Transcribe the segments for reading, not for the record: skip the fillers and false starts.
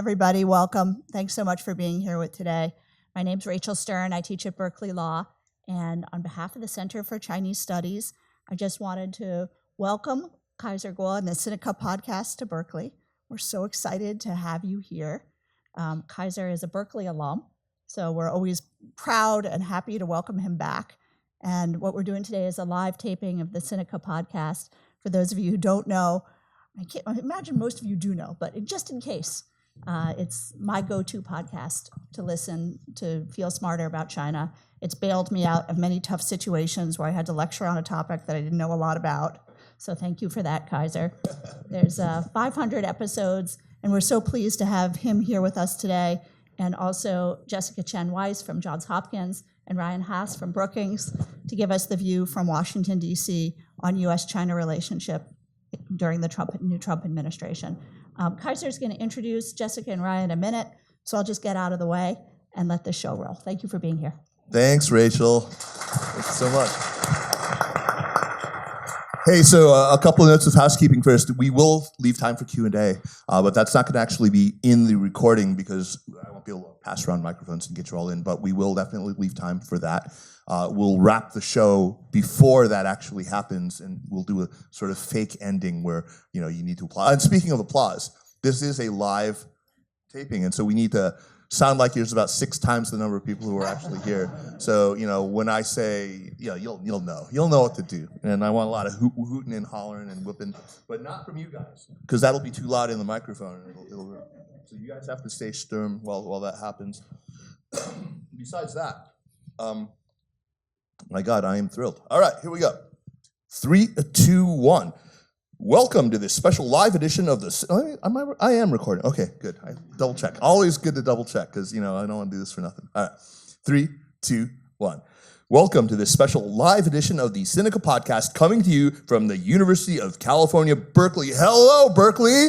everybody. Welcome. Thanks so much for being here today. My name's Rachel Stern. I teach at Berkeley Law. And on behalf of the Center for Chinese Studies, I just wanted to welcome Kaiser Kuo and the Sinica podcast to Berkeley. We're so excited to have you here. Kaiser is a Berkeley alum, so we're always proud and happy to welcome him back. And what we're doing today is a live taping of the Sinica podcast. For those of you who don't know, I imagine most of you do know, but just in case, it's my go-to podcast to listen, to feel smarter about China. It's bailed me out of many tough situations where I had to lecture on a topic that I didn't know a lot about. So thank you for that, Kaiser. There's 500 episodes, and we're so pleased to have him here with us today, and also Jessica Chen Weiss from Johns Hopkins and Ryan Haas from Brookings to give us the view from Washington, D.C. on U.S.-China relationship during the new Trump administration. Kaiser's going to introduce Jessica and Ryan in a minute, so I'll just get out of the way and let the show roll. Thank you for being here. Thanks, Rachel. Thank you so much. Hey, so a couple of notes of housekeeping first. We will leave time for Q&A, but that's not going to actually be in the recording because I won't be able to pass around microphones and get you all in, but we will definitely leave time for that. We'll wrap the show before that actually happens, and we'll do a sort of fake ending where, you know, you need to applaud. And speaking of applause, this is a live taping, and so we need to sound like there's about 6 times the number of people who are actually here. So, you know, when I say, you know, you'll know what to do. And I want a lot of hooting and hollering and whipping, but not from you guys, because that'll be too loud in the microphone. So you guys have to stay stern while that happens. Besides that, my God, I am thrilled. All right, here we go. 3, 2, 1. Welcome to this special live edition of this. I am recording. Okay, good. I double check. Always good to double check because, you know, I don't want to do this for nothing. All right. 3, 2, 1. Welcome to this special live edition of the Sinica podcast coming to you from the University of California, Berkeley. Hello, Berkeley.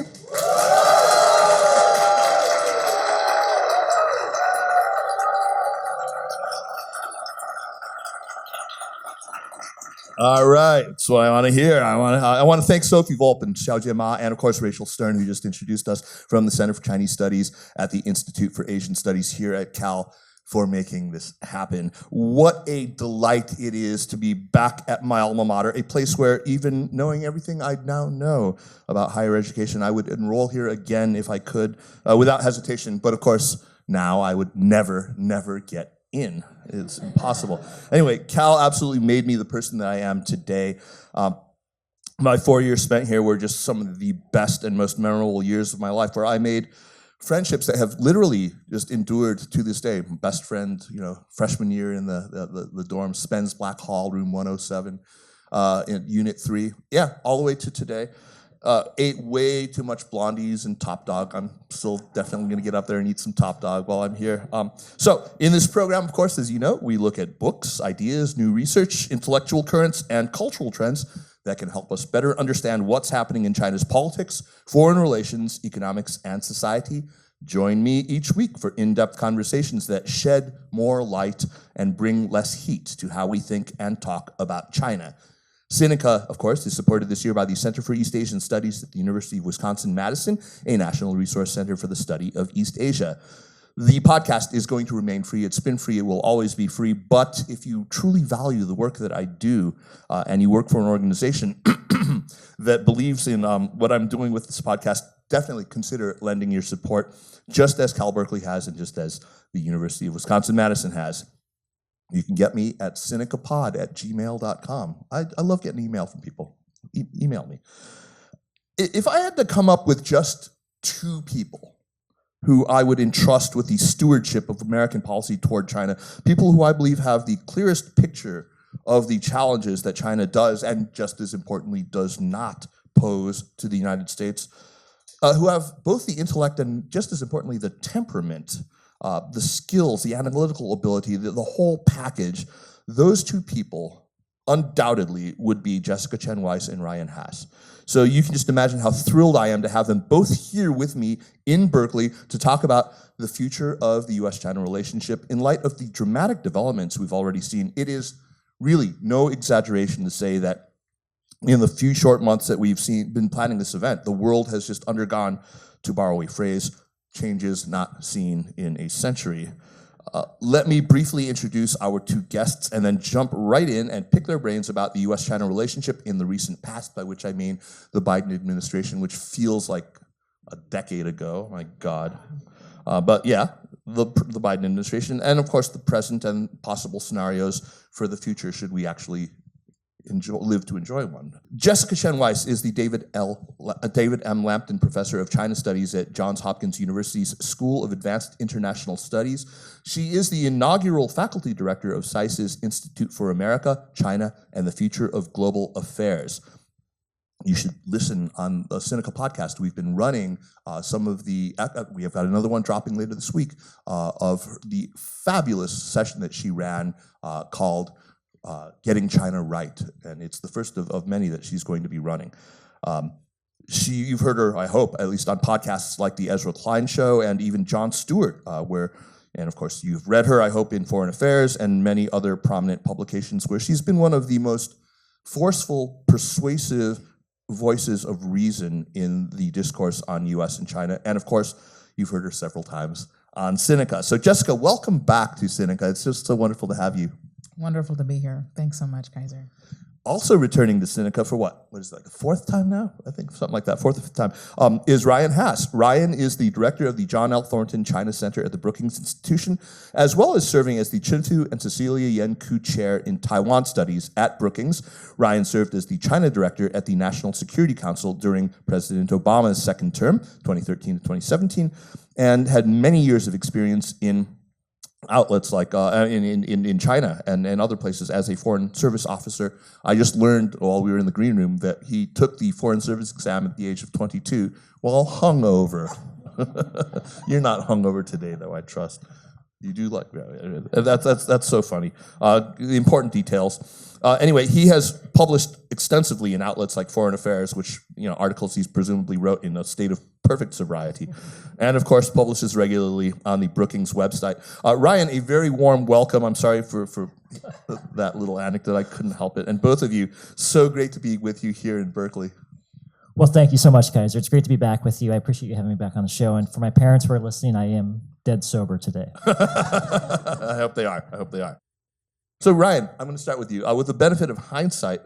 All right, that's what I want to hear. I want to thank Sophie Volp and Xiaojie Ma, and of course Rachel Stern, who just introduced us from the Center for Chinese Studies at the Institute for Asian Studies here at Cal for making this happen. What a delight it is to be back at my alma mater, a place where even knowing everything I now know about higher education, I would enroll here again if I could, without hesitation. But of course, now I would never get in. It's impossible. Anyway, Cal absolutely made me the person that I am today. My 4 years spent here were just some of the best and most memorable years of my life, where I made friendships that have literally just endured to this day. My best friend, you know, freshman year in the dorm, Spence Black Hall, room 107, in Unit 3. Yeah, all the way to today. Ate way too much Blondies and Top Dog. I'm still definitely going to get up there and eat some Top Dog while I'm here. So in this program, of course, as you know, we look at books, ideas, new research, intellectual currents, and cultural trends that can help us better understand what's happening in China's politics, foreign relations, economics, and society. Join me each week for in-depth conversations that shed more light and bring less heat to how we think and talk about China. Sinica, of course, is supported this year by the Center for East Asian Studies at the University of Wisconsin-Madison, a national resource center for the study of East Asia. The podcast is going to remain free. It's been free. It will always be free. But if you truly value the work that I do, and you work for an organization that believes in what I'm doing with this podcast, definitely consider lending your support, just as Cal Berkeley has and just as the University of Wisconsin-Madison has. You can get me at sinicapod@gmail.com. I love getting email from people. Email me. If I had to come up with just 2 people who I would entrust with the stewardship of American policy toward China, people who I believe have the clearest picture of the challenges that China does, and just as importantly, does not pose to the United States, who have both the intellect and, just as importantly, the temperament, the skills, the analytical ability, the whole package, those 2 people undoubtedly would be Jessica Chen Weiss and Ryan Haas. So you can just imagine how thrilled I am to have them both here with me in Berkeley to talk about the future of the U.S.-China relationship in light of the dramatic developments we've already seen. It is really no exaggeration to say that in the few short months that we've been planning this event, the world has just undergone, to borrow a phrase, changes not seen in a century. Let me briefly introduce our two guests and then jump right in and pick their brains about the US-China relationship in the recent past, by which I mean the Biden administration, which feels like a decade ago, my God. But yeah, the Biden administration, and of course the present and possible scenarios for the future should we actually live to enjoy one. Jessica Chen Weiss is the David M. Lampton Professor of China Studies at Johns Hopkins University's School of Advanced International Studies. She is the inaugural faculty director of SAIS's Institute for America, China, and the Future of Global Affairs. You should listen on the Sinica podcast. We've been running some of the, we have got another one dropping later this week, of the fabulous session that she ran called Getting China Right, and it's the first of many that she's going to be running. You've heard her, I hope, at least on podcasts like the Ezra Klein Show and even Jon Stewart, and of course you've read her, I hope, in Foreign Affairs and many other prominent publications where she's been one of the most forceful, persuasive voices of reason in the discourse on US and China. And of course, you've heard her several times on Sinica. So Jessica, welcome back to Sinica. It's just so wonderful to have you. Wonderful to be here. Thanks so much, Kaiser. Also returning to Sinica for what is it, like the fourth time now? I think something like that, fourth or fifth time, is Ryan Hass. Ryan is the director of the John L. Thornton China Center at the Brookings Institution, as well as serving as the Chin-Fu and Cecilia Yen Koo Chair in Taiwan Studies at Brookings. Ryan served as the China director at the National Security Council during President Obama's second term, 2013 to 2017, and had many years of experience in outlets like in China and other places as a foreign service officer. I just learned while we were in the green room that he took the foreign service exam at the age of 22 while hungover. You're not hungover today, though, I trust. You do like that's so funny. The important details. Anyway, he has published extensively in outlets like Foreign Affairs, which articles he's presumably wrote in a state of perfect sobriety, and of course publishes regularly on the Brookings website. Ryan, a very warm welcome. I'm sorry for that little anecdote. I couldn't help it. And both of you, so great to be with you here in Berkeley. Well, thank you so much, Kaiser. It's great to be back with you. I appreciate you having me back on the show. And for my parents who are listening, I am dead sober today. I hope they are. I hope they are. So Ryan, I'm going to start with you. With the benefit of hindsight,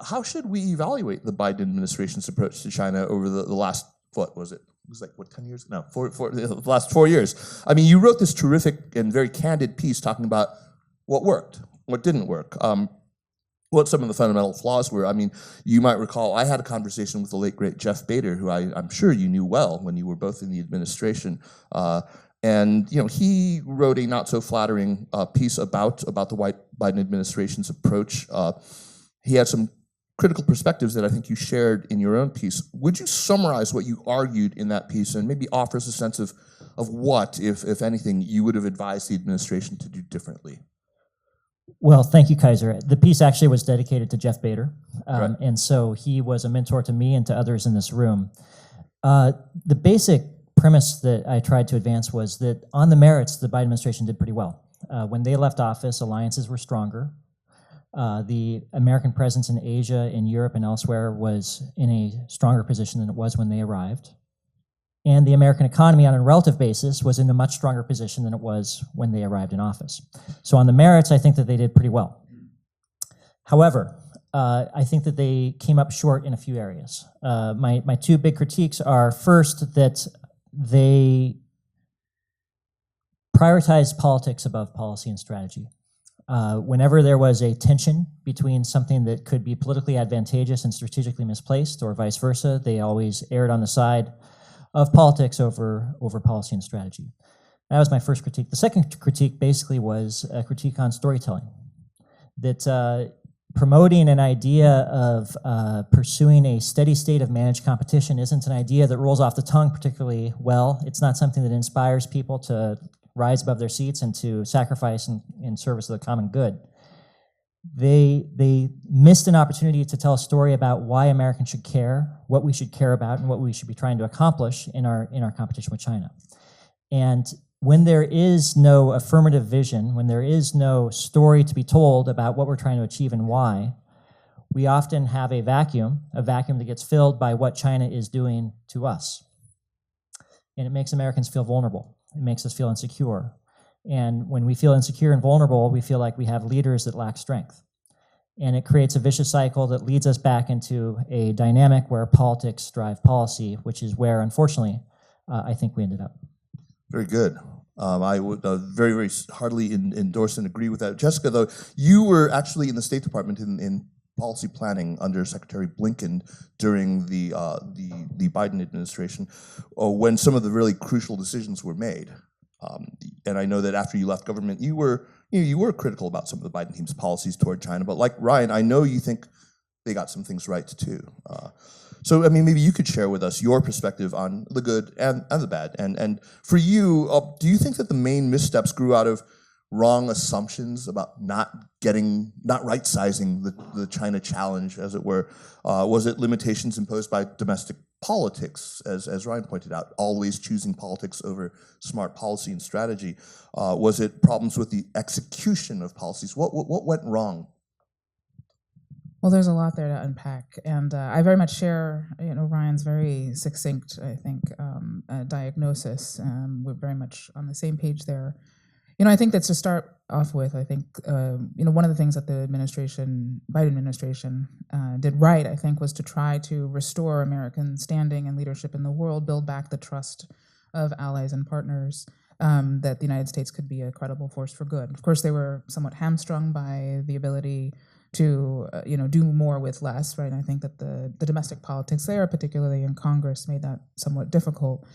how should we evaluate the Biden administration's approach to China over the last, what was it? It was like, 10 years? No, the last 4 years. I mean, you wrote this terrific and very candid piece talking about what worked, what didn't work, what some of the fundamental flaws were. I mean, you might recall I had a conversation with the late, great Jeff Bader, who I'm sure you knew well when you were both in the administration. And he wrote a not so flattering piece about the Biden administration's approach. He had some critical perspectives that I think you shared in your own piece. Would you summarize what you argued in that piece and maybe offer us a sense of what, if anything, you would have advised the administration to do differently? Well, thank you, Kaiser. The piece actually was dedicated to Jeff Bader, Right. and so he was a mentor to me and to others in this room. The basic premise that I tried to advance was that on the merits, the Biden administration did pretty well. When they left office, alliances were stronger. The American presence in Asia, in Europe, and elsewhere was in a stronger position than it was when they arrived. And the American economy on a relative basis was in a much stronger position than it was when they arrived in office. So on the merits, I think that they did pretty well. However, I think that they came up short in a few areas. My two big critiques are, first, that they prioritized politics above policy and strategy. Whenever there was a tension between something that could be politically advantageous and strategically misplaced, or vice versa, they always erred on the side of politics over policy and strategy. That was my first critique. The second critique basically was a critique on storytelling, that promoting an idea of pursuing a steady state of managed competition isn't an idea that rolls off the tongue particularly well. It's not something that inspires people to rise above their seats and to sacrifice in service of the common good. They missed an opportunity to tell a story about why Americans should care, what we should care about, and what we should be trying to accomplish in our competition with China. And when there is no affirmative vision, when there is no story to be told about what we're trying to achieve and why, we often have a vacuum that gets filled by what China is doing to us. and it makes Americans feel vulnerable. It makes us feel insecure. And when we feel insecure and vulnerable, we feel like we have leaders that lack strength. And it creates a vicious cycle that leads us back into a dynamic where politics drive policy, which is where, unfortunately, I think we ended up. Very good. I would very, very heartily endorse and agree with that. Jessica, though, you were actually in the State Department in policy planning under Secretary Blinken during the Biden administration, when some of the really crucial decisions were made. And I know that after you left government, you were critical about some of the Biden team's policies toward China. But like Ryan, I know you think they got some things right too. So, I mean, maybe you could share with us your perspective on the good and the bad. And for you, do you think that the main missteps grew out of wrong assumptions about not right-sizing the China challenge, as it were? Was it limitations imposed by domestic politics, as Ryan pointed out, always choosing politics over smart policy and strategy? Was it problems with the execution of policies? What went wrong? Well, there's a lot there to unpack, and I very much share, Ryan's very succinct, I think, diagnosis. We're very much on the same page there. I think that's to start off with. I think, one of the things that the Biden administration did right, I think, was to try to restore American standing and leadership in the world, build back the trust of allies and partners, that the United States could be a credible force for good. Of course, they were somewhat hamstrung by the ability to do more with less, right? And I think that the domestic politics there, particularly in Congress, made that somewhat difficult.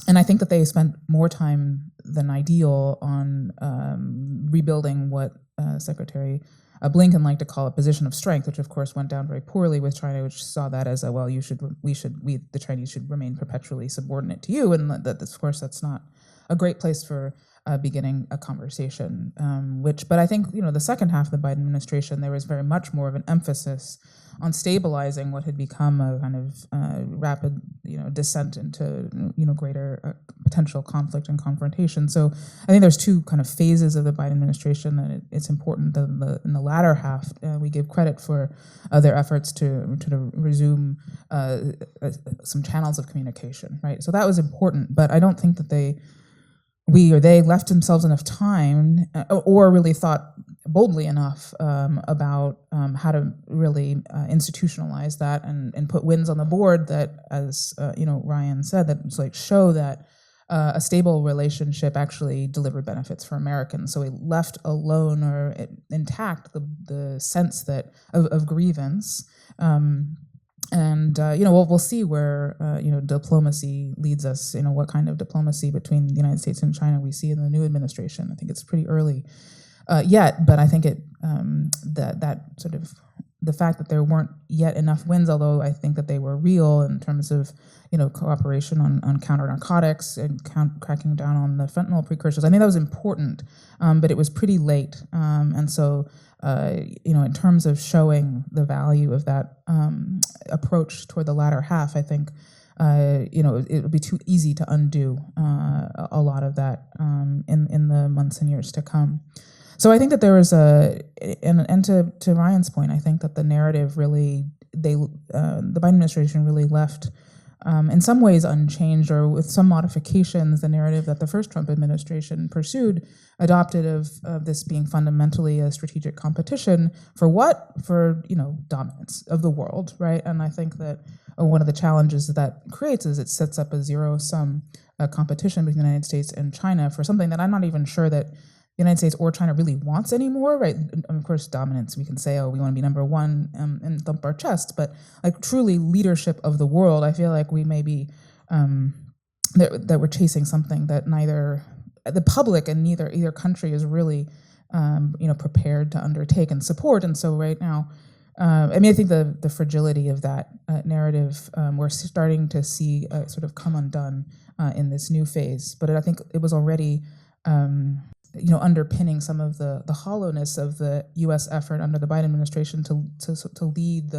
And I think that they spent more time than ideal on rebuilding what Secretary Blinken liked to call a position of strength, which of course went down very poorly with China, which saw that as a, well, the Chinese should remain perpetually subordinate to you, and that of course that's not a great place for beginning a conversation. But I think the second half of the Biden administration, there was very much more of an emphasis on stabilizing what had become a kind of rapid descent into greater potential conflict and confrontation. So I think there's two kind of phases of the Biden administration, and it's important that in the latter half we give credit for their efforts to resume some channels of communication, right? So that was important, but I don't think that they left themselves enough time or really thought boldly enough about how to really institutionalize that and put wins on the board that, as Ryan said, that was show that a stable relationship actually delivered benefits for Americans. So we left alone or intact the sense that of grievance. We'll see where diplomacy leads us. What kind of diplomacy between the United States and China we see in the new administration. I think it's pretty early yet, but I think that sort of the fact that there weren't yet enough wins, although I think that they were real in terms of cooperation on counter narcotics and cracking down on the fentanyl precursors. I think that was important, but it was pretty late, and so. In terms of showing the value of that approach toward the latter half, I think, it would be too easy to undo a lot of that in the months and years to come. So I think that there was and to Ryan's point, I think that the narrative really, the Biden administration really left in some ways unchanged or with some modifications, the narrative that the first Trump administration pursued, adopted of this being fundamentally a strategic competition for what? For, dominance of the world, right? And I think that one of the challenges that creates is it sets up a zero-sum competition between the United States and China for something that I'm not even sure that the United States or China really wants anymore, right? And of course, dominance, we can say, we want to be number one and thump our chest, but truly leadership of the world, I feel like we may be, that we're chasing something that neither the public and either country is really, prepared to undertake and support. And so right now, I think the fragility of that narrative, we're starting to see sort of come undone in this new phase, but I think it was already, underpinning some of the hollowness of the U.S. effort under the Biden administration to lead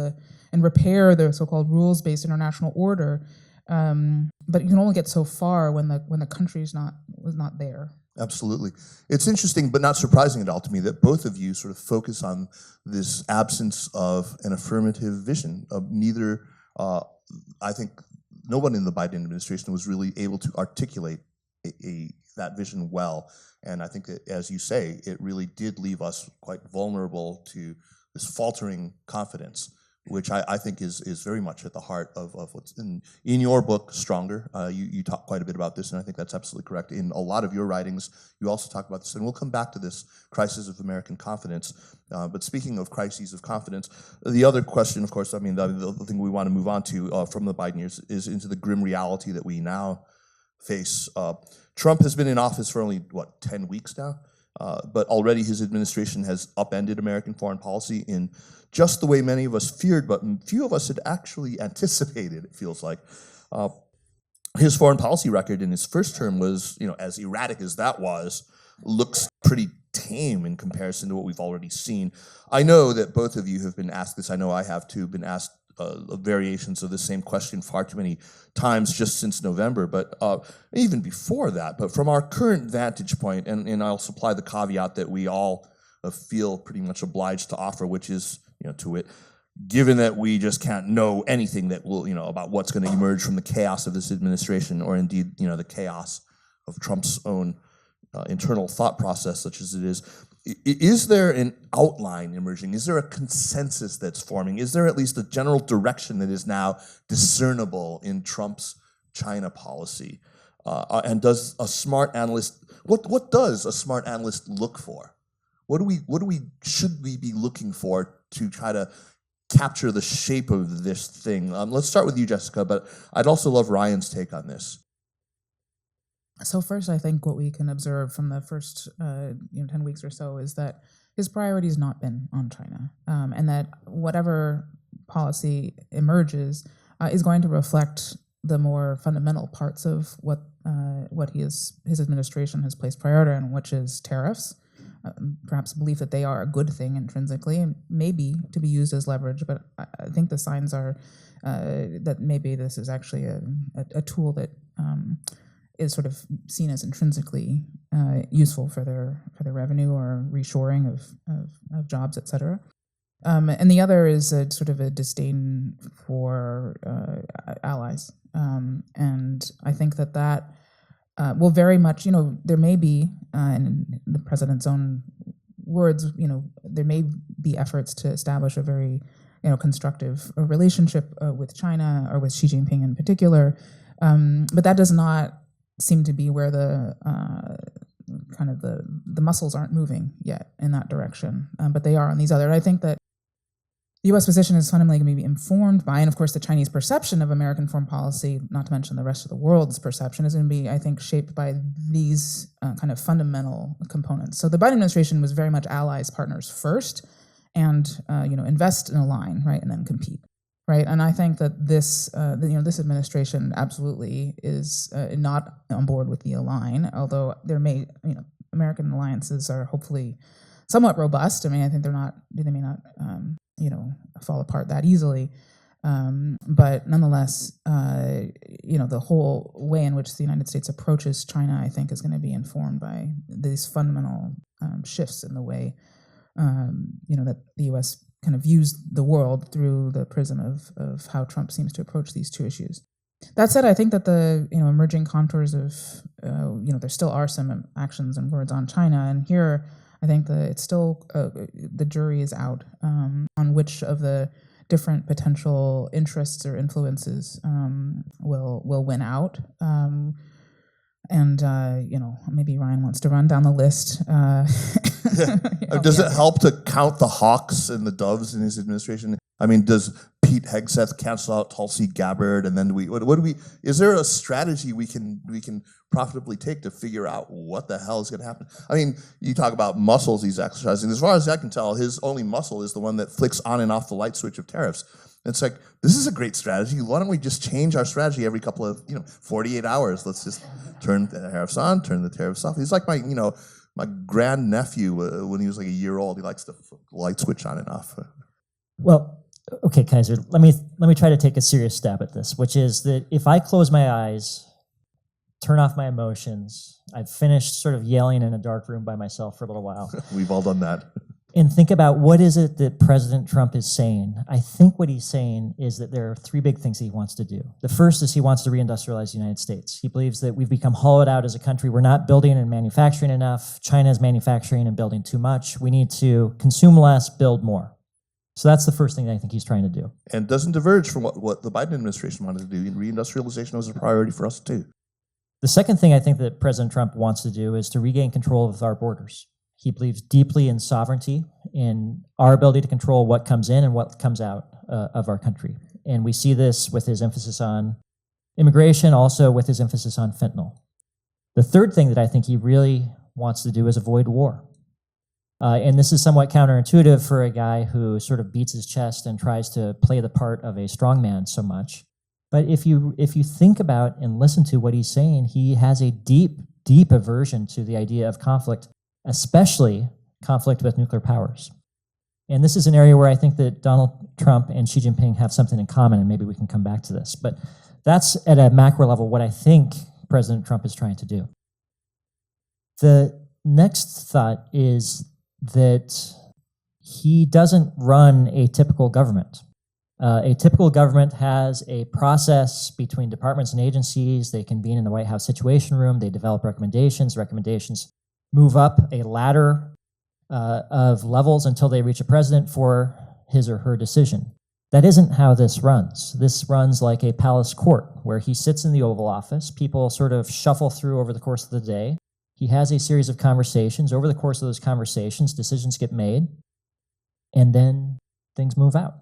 and repair the so-called rules-based international order. But you can only get so far when the country was not there. Absolutely. It's interesting, but not surprising at all to me that both of you sort of focus on this absence of an affirmative vision of neither. I think no one in the Biden administration was really able to articulate that vision well. And I think that, as you say, it really did leave us quite vulnerable to this faltering confidence, which I think is very much at the heart of what's in your book, Stronger. You talk quite a bit about this, and I think that's absolutely correct. In a lot of your writings, you also talk about this, and we'll come back to this crisis of American confidence. But speaking of crises of confidence, the other question, of course, I mean, the thing we want to move on to from the Biden years is into the grim reality that we now face. Trump has been in office for only, 10 weeks now? But already his administration has upended American foreign policy in just the way many of us feared, but few of us had actually anticipated, it feels like. His foreign policy record in his first term was, as erratic as that was, looks pretty tame in comparison to what we've already seen. I know that both of you have been asked this. I know I have too, been asked variations of the same question far too many times just since November, but even before that. But from our current vantage point, and I'll supply the caveat that we all feel pretty much obliged to offer, which is, to it, given that we just can't know anything that will, about what's going to emerge from the chaos of this administration, or indeed, the chaos of Trump's own internal thought process, such as it is there an outline emerging? Is there a consensus that's forming? Is there at least a general direction that is now discernible in Trump's China policy? And does a smart analyst, what does a smart analyst look for? Should we be looking for to try to capture the shape of this thing? Let's start with you, Jessica, but I'd also love Ryan's take on this. So first, I think what we can observe from the first 10 weeks or so is that his priority has not been on China, and that whatever policy emerges is going to reflect the more fundamental parts of what his administration has placed priority on, which is tariffs. Perhaps belief that they are a good thing intrinsically and maybe to be used as leverage, but I think the signs are that maybe this is actually a tool that is sort of seen as intrinsically useful for their revenue or reshoring of jobs, et cetera. And the other is sort of a disdain for allies. And I think that will very much, there may be, in the president's own words, there may be efforts to establish a very, constructive relationship with China or with Xi Jinping in particular. But that does not seem to be where the muscles aren't moving yet in that direction, but they are on these other. I think that the U.S. position is fundamentally going to be informed by, and of course the Chinese perception of American foreign policy, not to mention the rest of the world's perception, is going to be, I think, shaped by these kind of fundamental components. So the Biden administration was very much allies, partners first, and invest and align, right, and then compete. Right, and I think that this administration absolutely is not on board with the align. Although there may, American alliances are hopefully somewhat robust. I mean, I think they may not, fall apart that easily. But nonetheless, the whole way in which the United States approaches China, I think, is going to be informed by these fundamental shifts in the way, that the U.S. kind of views the world through the prism of how Trump seems to approach these two issues. That said, I think that the emerging contours of there still are some actions and words on China, and here I think that it's still the jury is out on which of the different potential interests or influences will win out. And maybe Ryan wants to run down the list. Does it help to count the hawks and the doves in his administration? I mean, does Pete Hegseth cancel out Tulsi Gabbard, and then is there a strategy we can profitably take to figure out what the hell is going to happen? I mean, you talk about muscles he's exercising. As far as I can tell, his only muscle is the one that flicks on and off the light switch of tariffs. It's like, this is a great strategy. Why don't we just change our strategy every couple of 48 hours? Let's just turn the tariffs on, turn the tariffs off. He's like my grandnephew when he was like a year old. He likes to light switch on and off. Well, okay, Kaiser, let me try to take a serious stab at this, which is that if I close my eyes, turn off my emotions, I've finished sort of yelling in a dark room by myself for a little while. We've all done that. and think about what is it that President Trump is saying. I think what he's saying is that there are three big things he wants to do. The first is he wants to reindustrialize the United States. He believes that we've become hollowed out as a country. We're not building and manufacturing enough. China is manufacturing and building too much. We need to consume less, build more. So that's the first thing that I think he's trying to do. And doesn't diverge from what the Biden administration wanted to do. And reindustrialization was a priority for us too. The second thing I think that President Trump wants to do is to regain control of our borders. He believes deeply in sovereignty, in our ability to control what comes in and what comes out of our country. And we see this with his emphasis on immigration, also with his emphasis on fentanyl. The third thing that I think he really wants to do is avoid war. And this is somewhat counterintuitive for a guy who sort of beats his chest and tries to play the part of a strongman so much. But if you think about and listen to what he's saying, he has a deep, deep aversion to the idea of conflict, especially conflict with nuclear powers. And this is an area where I think that Donald Trump and Xi Jinping have something in common, and maybe we can come back to this. But that's at a macro level what I think President Trump is trying to do. The next thought is that he doesn't run a typical government. A typical government has a process between departments and agencies. They convene in the White House Situation Room. They develop recommendations. Recommendations move up a ladder of levels until they reach a president for his or her decision. That isn't how this runs. This runs like a palace court where he sits in the Oval Office. People sort of shuffle through over the course of the day. He has a series of conversations. Over the course of those conversations, decisions get made, and then things move out.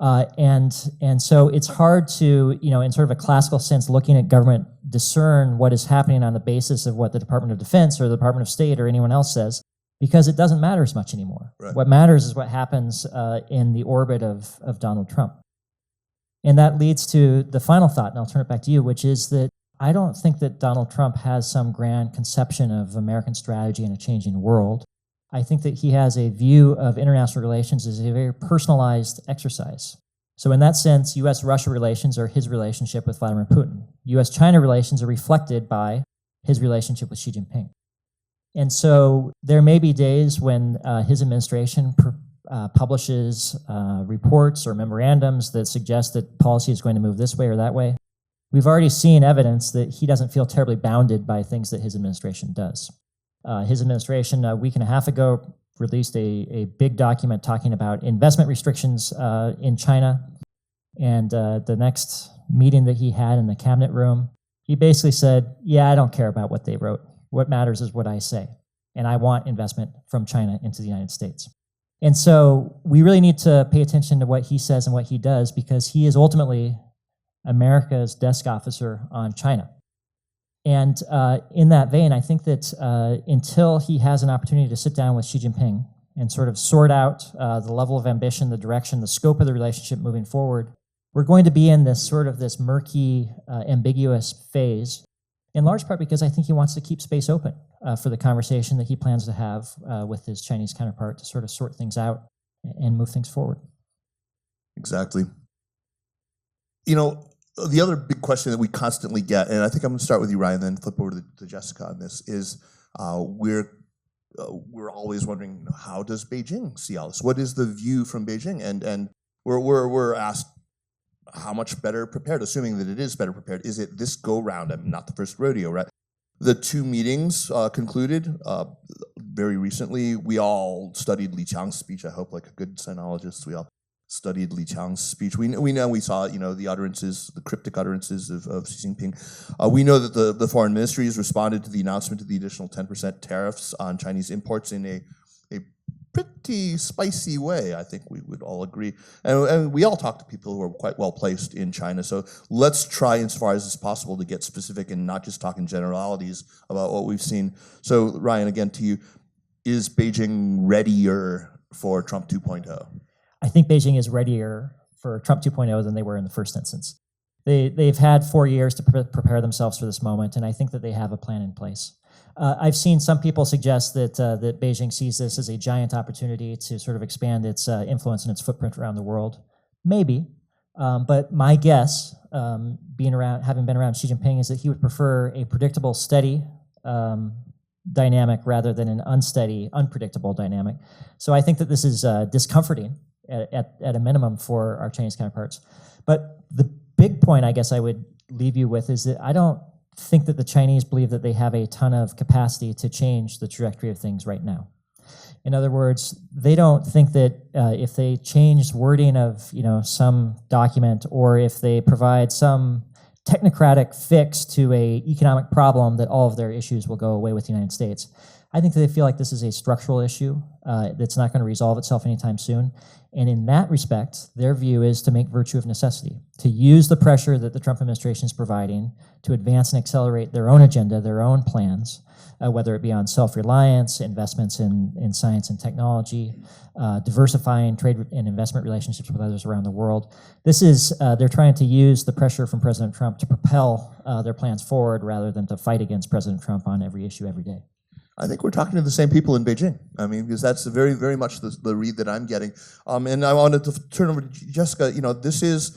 And so it's hard to, in sort of a classical sense, looking at government, discern what is happening on the basis of what the Department of Defense or the Department of State or anyone else says, because it doesn't matter as much anymore. Right. What matters is what happens in the orbit of Donald Trump. And that leads to the final thought, and I'll turn it back to you, which is that I don't think that Donald Trump has some grand conception of American strategy in a changing world. I think that he has a view of international relations as a very personalized exercise. So in that sense, U.S.-Russia relations are his relationship with Vladimir Putin. U.S.-China relations are reflected by his relationship with Xi Jinping. And so there may be days when his administration publishes reports or memorandums that suggest that policy is going to move this way or that way. We've already seen evidence that he doesn't feel terribly bounded by things that his administration does. His administration, a week and a half ago, released a big document talking about investment restrictions in China. And the next meeting that he had in the cabinet room, he basically said, yeah, I don't care about what they wrote. What matters is what I say. And I want investment from China into the United States. And so we really need to pay attention to what he says and what he does, because he is ultimately America's desk officer on China. And in that vein, I think that until he has an opportunity to sit down with Xi Jinping and sort of sort out the level of ambition, the direction, the scope of the relationship moving forward, we're going to be in this sort of this murky, ambiguous phase, in large part because I think he wants to keep space open for the conversation that he plans to have with his Chinese counterpart to sort of sort things out and move things forward. Exactly. The other big question that we constantly get, and I think I'm going to start with you, Ryan, then flip over to Jessica on this, is we're always wondering, how does Beijing see all this? What is the view from Beijing? And we're asked how much better prepared, assuming that it is better prepared. Is it this go round? I mean, not the first rodeo, right? The two meetings concluded very recently. We all studied Li Qiang's speech. I hope, like a good sinologist, we all studied Li Qiang's speech. We know, we saw, the utterances, the cryptic utterances of Xi Jinping. We know that the foreign ministry has responded to the announcement of the additional 10% tariffs on Chinese imports in a pretty spicy way, I think we would all agree. And we all talk to people who are quite well placed in China. So let's try, as far as it's possible, to get specific and not just talk in generalities about what we've seen. So Ryan, again to you, is Beijing readier for Trump 2.0? I think Beijing is readier for Trump 2.0 than they were in the first instance. They've had 4 years to prepare themselves for this moment, and I think that they have a plan in place. I've seen some people suggest that Beijing sees this as a giant opportunity to sort of expand its influence and its footprint around the world. Maybe, but my guess, having been around Xi Jinping, is that he would prefer a predictable, steady dynamic rather than an unsteady, unpredictable dynamic. So I think that this is discomforting at a minimum for our Chinese counterparts. But the big point I guess I would leave you with is that I don't think that the Chinese believe that they have a ton of capacity to change the trajectory of things right now. In other words, they don't think that if they change wording of some document, or if they provide some technocratic fix to a economic problem, that all of their issues will go away with the United States. I think that they feel like this is a structural issue that's not going to resolve itself anytime soon. And in that respect, their view is to make virtue of necessity, to use the pressure that the Trump administration is providing to advance and accelerate their own agenda, their own plans, whether it be on self-reliance, investments in science and technology, diversifying trade and investment relationships with others around the world. This is, they're trying to use the pressure from President Trump to propel their plans forward rather than to fight against President Trump on every issue every day. I think we're talking to the same people in Beijing. I mean, because that's very, very much the read that I'm getting. And I wanted to turn over to Jessica. This is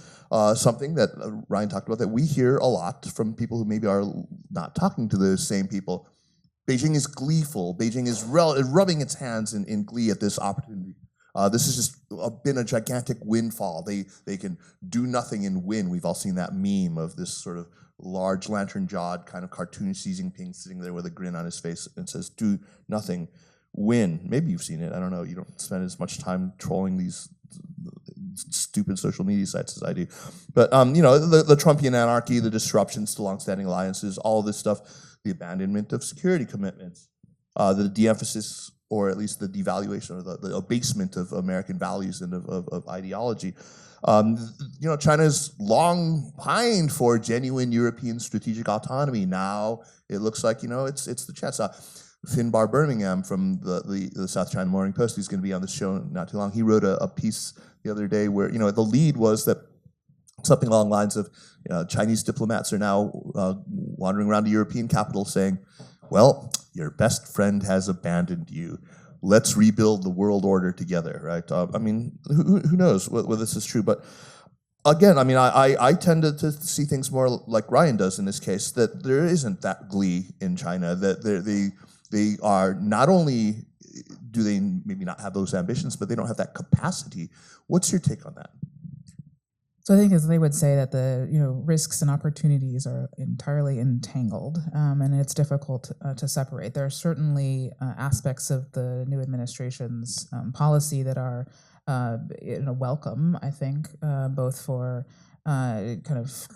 something that Ryan talked about that we hear a lot from people who maybe are not talking to those same people. Beijing is gleeful. Beijing is rubbing its hands in glee at this opportunity. This has just been a gigantic windfall. They can do nothing and win. We've all seen that meme of this sort of large lantern-jawed kind of cartoon Xi Jinping sitting there with a grin on his face and says, "Do nothing, win." Maybe you've seen it. I don't know. You don't spend as much time trolling these stupid social media sites as I do. But the Trumpian anarchy, the disruptions to longstanding alliances, all of this stuff, the abandonment of security commitments, the de-emphasis or at least the devaluation or the abasement of American values and of ideology. China's long pined for genuine European strategic autonomy. Now it looks like it's the chance. Finbar Birmingham from the South China Morning Post, who's going to be on the show not too long. He wrote a piece the other day where the lead was that something along the lines of Chinese diplomats are now wandering around the European capital saying, "Well, your best friend has abandoned you. Let's rebuild the world order together," right? Who knows whether this is true? But again, I tend to see things more like Ryan does in this case, that there isn't that glee in China, that they are not only do they maybe not have those ambitions, but they don't have that capacity. What's your take on that? So I think, as they would say, that the risks and opportunities are entirely entangled, and it's difficult to separate. There are certainly aspects of the new administration's policy that are welcome, I think, both for kind of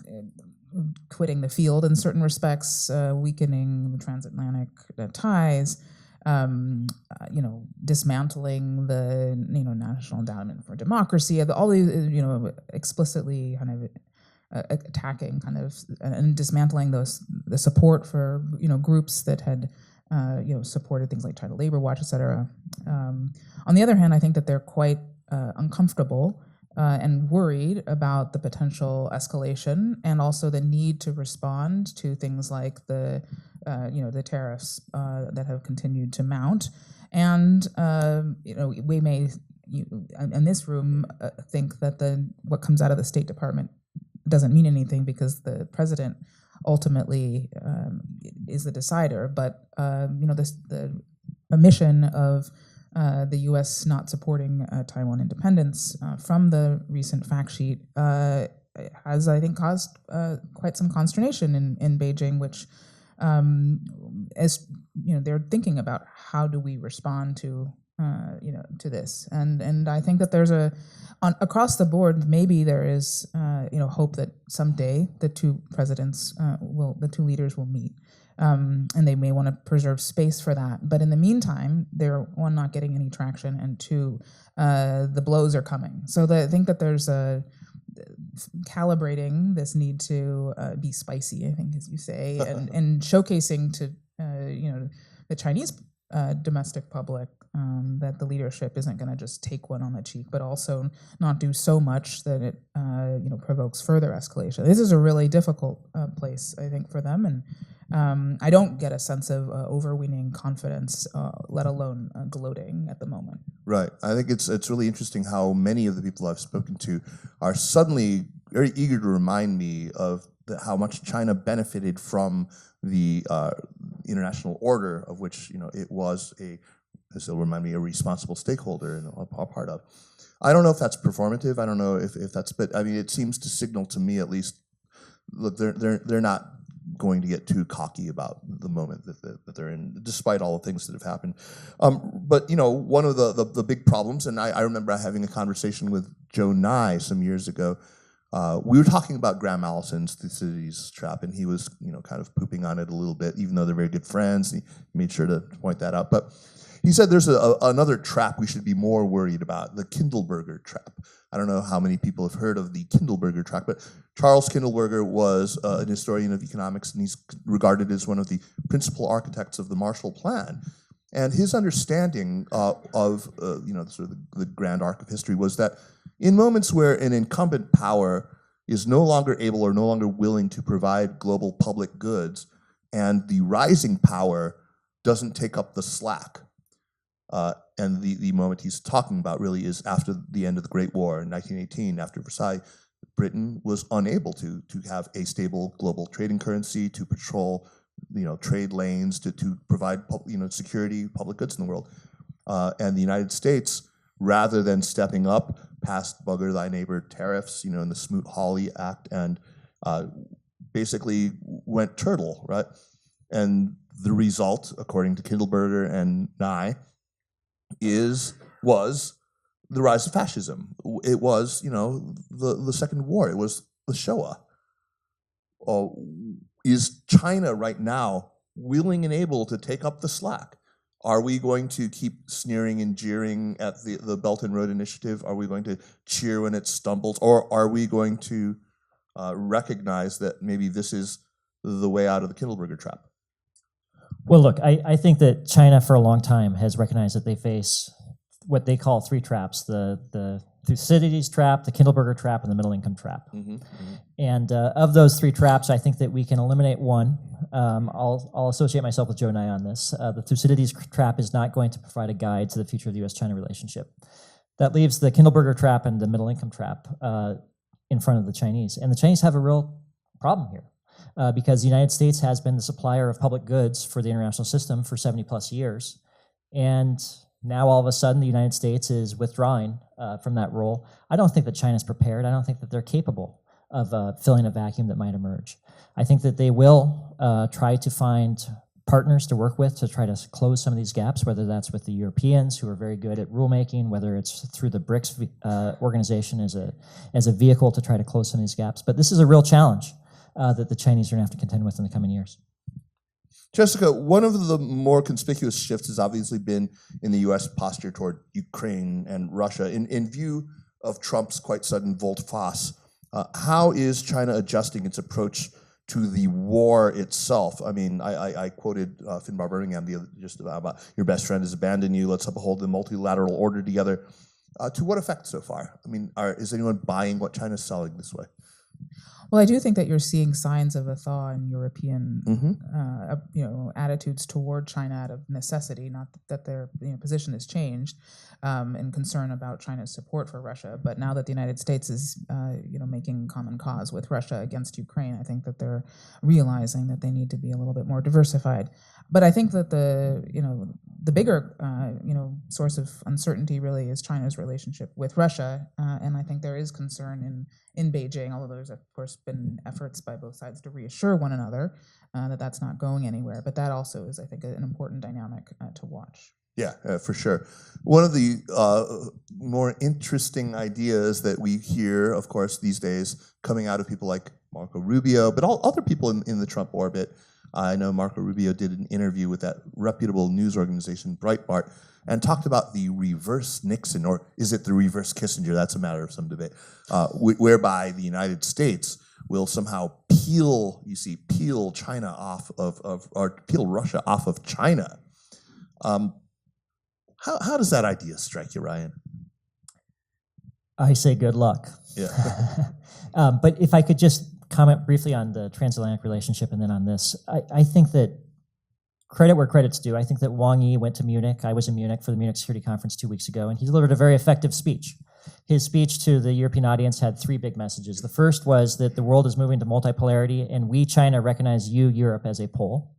quitting the field in certain respects, weakening the transatlantic ties, dismantling the National Endowment for Democracy, all these explicitly kind of attacking kind of and dismantling the support for groups that had supported things like China Labor Watch, et cetera. On the other hand, I think that they're quite uncomfortable and worried about the potential escalation and also the need to respond to things like the tariffs that have continued to mount. And we may, in this room, think that what comes out of the State Department doesn't mean anything because the president ultimately is the decider. But the omission of the U.S. not supporting Taiwan independence from the recent fact sheet has, I think, caused quite some consternation in Beijing, which, as they're thinking about how do we respond to this, and I think that there's across the board, maybe there is hope that someday the two leaders will meet. And they may want to preserve space for that. But in the meantime, they're, one, not getting any traction, and two, the blows are coming. So I think that there's calibrating this need to be spicy, I think, as you say, and showcasing to the Chinese domestic public that the leadership isn't going to just take one on the cheek, but also not do so much that it provokes further escalation. This is a really difficult place, I think, for them, and I don't get a sense of overweening confidence, let alone gloating at the moment. Right. I think it's really interesting how many of the people I've spoken to are suddenly very eager to remind me of how much China benefited from the international order, of which it was this will remind me, a responsible stakeholder and a part of. I don't know if that's performative. I don't know if that's, but I mean, it seems to signal to me at least, look, they're not going to get too cocky about the moment that they're in, despite all the things that have happened. But one of the big problems, and I remember having a conversation with Joe Nye some years ago. We were talking about Graham Allison's Thucydides trap, and he was kind of pooping on it a little bit, even though they're very good friends. He made sure to point that out, but. He said there's another trap we should be more worried about, the Kindleberger trap. I don't know how many people have heard of the Kindleberger trap, but Charles Kindleberger was an historian of economics, and he's regarded as one of the principal architects of the Marshall Plan. And his understanding of sort of the grand arc of history was that in moments where an incumbent power is no longer able or no longer willing to provide global public goods, and the rising power doesn't take up the slack, and the moment he's talking about really is after the end of the Great War in 1918, after Versailles, Britain was unable to have a stable global trading currency, to patrol trade lanes, to provide security, public goods in the world. And the United States, rather than stepping up past bugger thy neighbor tariffs, in the Smoot-Hawley Act, and basically went turtle, right? And the result, according to Kindleberger and Nye, was the rise of fascism. It was, the Second War. It was the Shoah. Is China right now willing and able to take up the slack? Are we going to keep sneering and jeering at the Belt and Road Initiative? Are we going to cheer when it stumbles? Or are we going to recognize that maybe this is the way out of the Kindleberger trap? Well, look, I think that China for a long time has recognized that they face what they call three traps: the Thucydides trap, the Kindleberger trap, and the middle income trap. Mm-hmm, mm-hmm. And of those three traps, I think that we can eliminate one. I'll associate myself with Joe Nye on this. The Thucydides trap is not going to provide a guide to the future of the U.S.-China relationship. That leaves the Kindleberger trap and the middle income trap in front of the Chinese. And the Chinese have a real problem here. Because the United States has been the supplier of public goods for the international system for 70 plus years. And now all of a sudden the United States is withdrawing from that role. I don't think that China's prepared. I don't think that they're capable of filling a vacuum that might emerge. I think that they will try to find partners to work with to try to close some of these gaps, whether that's with the Europeans, who are very good at rulemaking, whether it's through the BRICS organization as a vehicle to try to close some of these gaps. But this is a real challenge that the Chinese are going to have to contend with in the coming years. Jessica, one of the more conspicuous shifts has obviously been in the U.S. posture toward Ukraine and Russia. In view of Trump's quite sudden volte-face, how is China adjusting its approach to the war itself? I mean, I quoted Finbar Birmingham just about your best friend has abandoned you, let's uphold the multilateral order together. To what effect so far? I mean, is anyone buying what China's selling this way? Well, I do think that you're seeing signs of a thaw in European, attitudes toward China out of necessity. Not that their position has changed, and concern about China's support for Russia. But now that the United States is, making common cause with Russia against Ukraine, I think that they're realizing that they need to be a little bit more diversified. But I think that the bigger, source of uncertainty really is China's relationship with Russia, and I think there is concern in Beijing, although there's of course been efforts by both sides to reassure one another that that's not going anywhere. But that also is, I think, an important dynamic to watch. Yeah, for sure. One of the more interesting ideas that we hear, of course, these days, coming out of people like Marco Rubio, but all other people in the Trump orbit. I know Marco Rubio did an interview with that reputable news organization, Breitbart, and talked about the reverse Nixon, or is it the reverse Kissinger? That's a matter of some debate, whereby the United States will somehow peel China off or peel Russia off of China. How does that idea strike you, Ryan? I say good luck. Yeah. But if I could just comment briefly on the transatlantic relationship and then on this, I think that credit where credit's due. I think that Wang Yi went to Munich. I was in Munich for the Munich Security Conference 2 weeks ago, and he delivered a very effective speech. His speech to the European audience had three big messages. The first was that the world is moving to multipolarity, and we, China, recognize you, Europe, as a pole.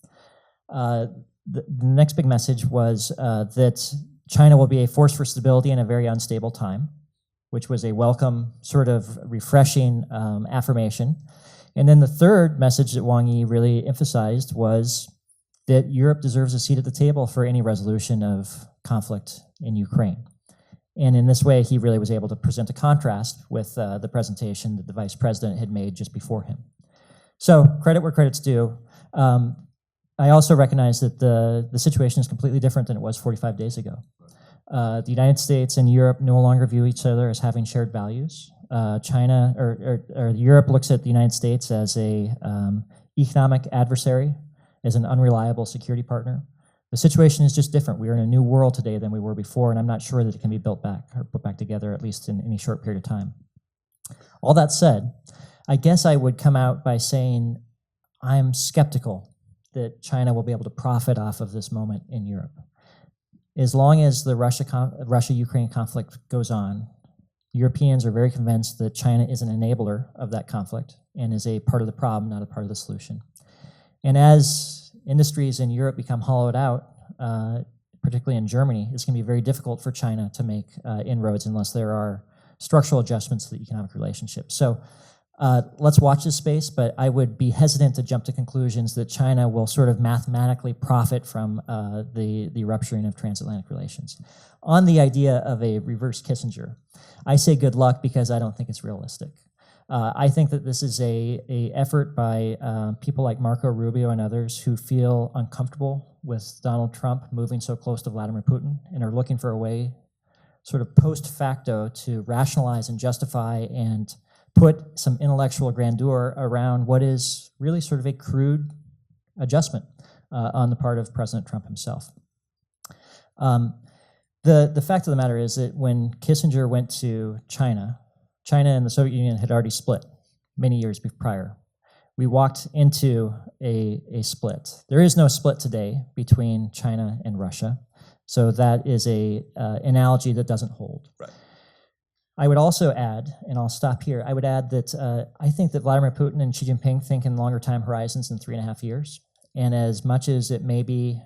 The next big message was that China will be a force for stability in a very unstable time, which was a welcome, sort of refreshing affirmation. And then the third message that Wang Yi really emphasized was that Europe deserves a seat at the table for any resolution of conflict in Ukraine. And in this way, he really was able to present a contrast with the presentation that the vice president had made just before him. So credit where credit's due. I also recognize that the situation is completely different than it was 45 days ago. The United States and Europe no longer view each other as having shared values. China or Europe looks at the United States as a economic adversary, as an unreliable security partner. The situation is just different. We are in a new world today than we were before, and I'm not sure that it can be built back or put back together, at least in any short period of time. All that said, I guess I would come out by saying I'm skeptical that China will be able to profit off of this moment in Europe. As long as the Russia-Ukraine conflict goes on, Europeans are very convinced that China is an enabler of that conflict and is a part of the problem, not a part of the solution. And as industries in Europe become hollowed out, particularly in Germany, it's going to be very difficult for China to make inroads unless there are structural adjustments to the economic relationship. So let's watch this space, but I would be hesitant to jump to conclusions that China will sort of mathematically profit from the rupturing of transatlantic relations. On the idea of a reverse Kissinger, I say good luck because I don't think it's realistic. I think that this is a effort by people like Marco Rubio and others who feel uncomfortable with Donald Trump moving so close to Vladimir Putin and are looking for a way, sort of post facto, to rationalize and justify and put some intellectual grandeur around what is really sort of a crude adjustment on the part of President Trump himself. The fact of the matter is that when Kissinger went to China and the Soviet Union had already split many years prior. We walked into a split. There is no split today between China and Russia, so that is a analogy that doesn't hold. Right. I would also add, and I'll stop here, I would add that I think that Vladimir Putin and Xi Jinping think in longer time horizons than 3.5 years. And as much as it may be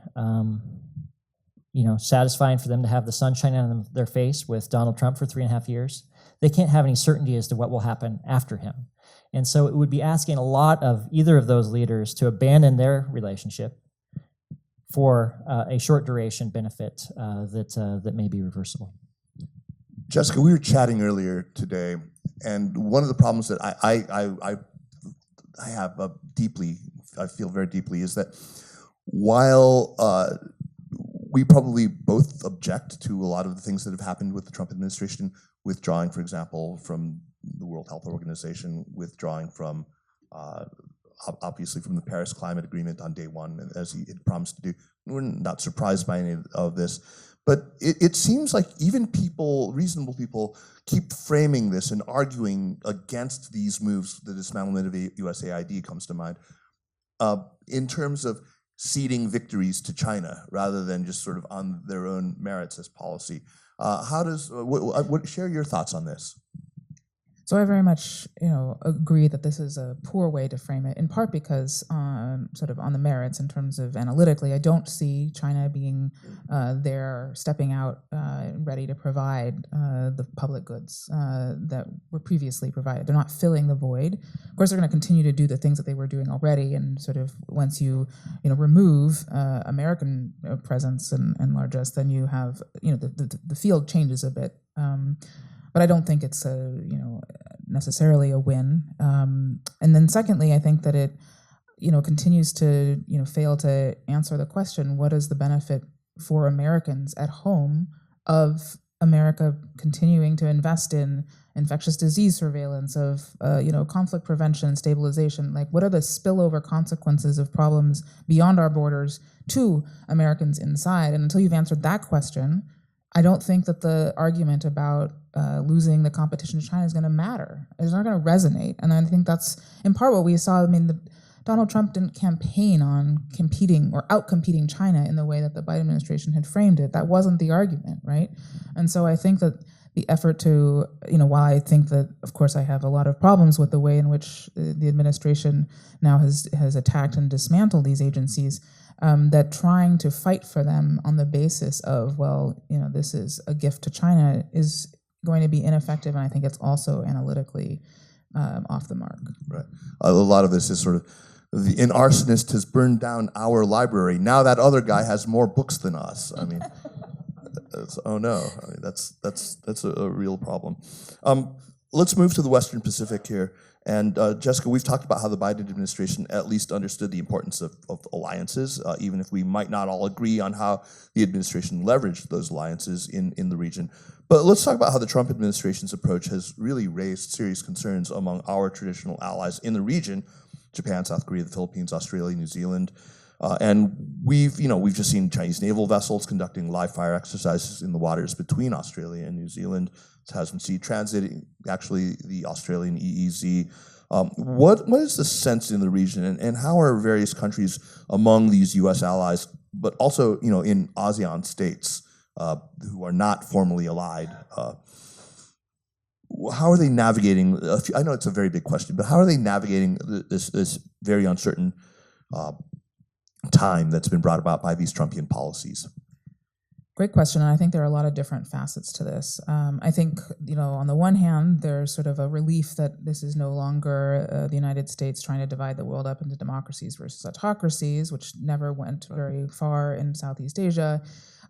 satisfying for them to have the sun shining on their face with Donald Trump for 3.5 years, they can't have any certainty as to what will happen after him. And so it would be asking a lot of either of those leaders to abandon their relationship for a short duration benefit that may be reversible. Jessica, we were chatting earlier today, and one of the problems that I have I feel very deeply, is that while we probably both object to a lot of the things that have happened with the Trump administration, withdrawing, for example, from the World Health Organization, withdrawing from, obviously, from the Paris Climate Agreement on day one, as he had promised to do. We're not surprised by any of this. But it seems like even reasonable people, keep framing this and arguing against these moves. The dismantlement of USAID comes to mind, in terms of ceding victories to China rather than just sort of on their own merits as policy. Share your thoughts on this? So I very much, agree that this is a poor way to frame it, in part because sort of on the merits in terms of analytically, I don't see China being there, stepping out, ready to provide the public goods that were previously provided. They're not filling the void. Of course, they're going to continue to do the things that they were doing already, and sort of once you remove American presence and largesse, then you have the field changes a bit. But I don't think it's necessarily a win. And then secondly, I think that it continues to fail to answer the question: what is the benefit for Americans at home of America continuing to invest in infectious disease surveillance, of conflict prevention and stabilization? Like, what are the spillover consequences of problems beyond our borders to Americans inside? And until you've answered that question, I don't think that the argument about losing the competition to China is going to matter. It's not going to resonate. And I think that's in part what we saw. I mean, Donald Trump didn't campaign on competing or out-competing China in the way that the Biden administration had framed it. That wasn't the argument, right? And so I think that the effort to, while I think that, of course, I have a lot of problems with the way in which the administration now has attacked and dismantled these agencies, that trying to fight for them on the basis of, well, this is a gift to China is going to be ineffective, and I think it's also analytically off the mark. Right. A lot of this is sort of an arsonist has burned down our library. Now that other guy has more books than us. I mean, oh no, I mean, that's a real problem. Let's move to the Western Pacific here. And Jessica, we've talked about how the Biden administration at least understood the importance of alliances, even if we might not all agree on how the administration leveraged those alliances in the region. But let's talk about how the Trump administration's approach has really raised serious concerns among our traditional allies in the region: Japan, South Korea, the Philippines, Australia, New Zealand. And we've just seen Chinese naval vessels conducting live fire exercises in the waters between Australia and New Zealand. Tasman Sea transiting, actually the Australian EEZ. What is the sense in the region, and how are various countries among these U.S. allies, but also in ASEAN states who are not formally allied, how are they navigating? I know it's a very big question, but how are they navigating this very uncertain time that's been brought about by these Trumpian policies? Great question, and I think there are a lot of different facets to this. I think, on the one hand, there's sort of a relief that this is no longer the United States trying to divide the world up into democracies versus autocracies, which never went very far in Southeast Asia.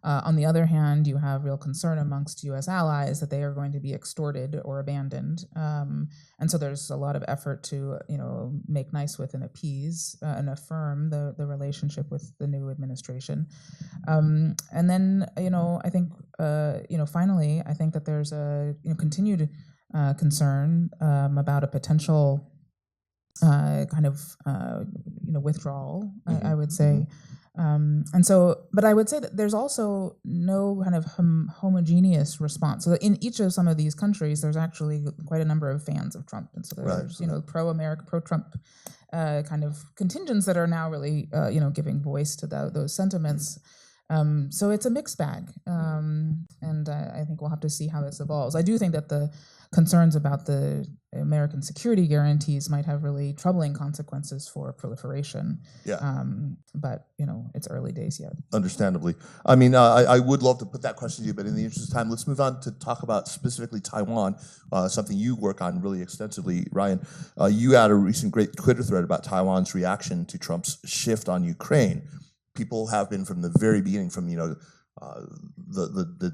On the other hand, you have real concern amongst U.S. allies that they are going to be extorted or abandoned. And so there's a lot of effort to, make nice with and appease and affirm the relationship with the new administration. And then, I think, finally, I think that there's a continued concern about a potential kind of, withdrawal, I would say. But I would say that there's also no kind of homogeneous response. So in each of some of these countries, there's actually quite a number of fans of Trump, and so there's pro-America, pro-Trump kind of contingents that are now really giving voice to those sentiments. So it's a mixed bag, and I think we'll have to see how this evolves. I do think that the concerns about the American security guarantees might have really troubling consequences for proliferation. Yeah. But it's early days yet. Understandably. I mean, I would love to put that question to you, but in the interest of time, let's move on to talk about specifically Taiwan, something you work on really extensively, Ryan. You had a recent great Twitter thread about Taiwan's reaction to Trump's shift on Ukraine. People have been from the very beginning, from the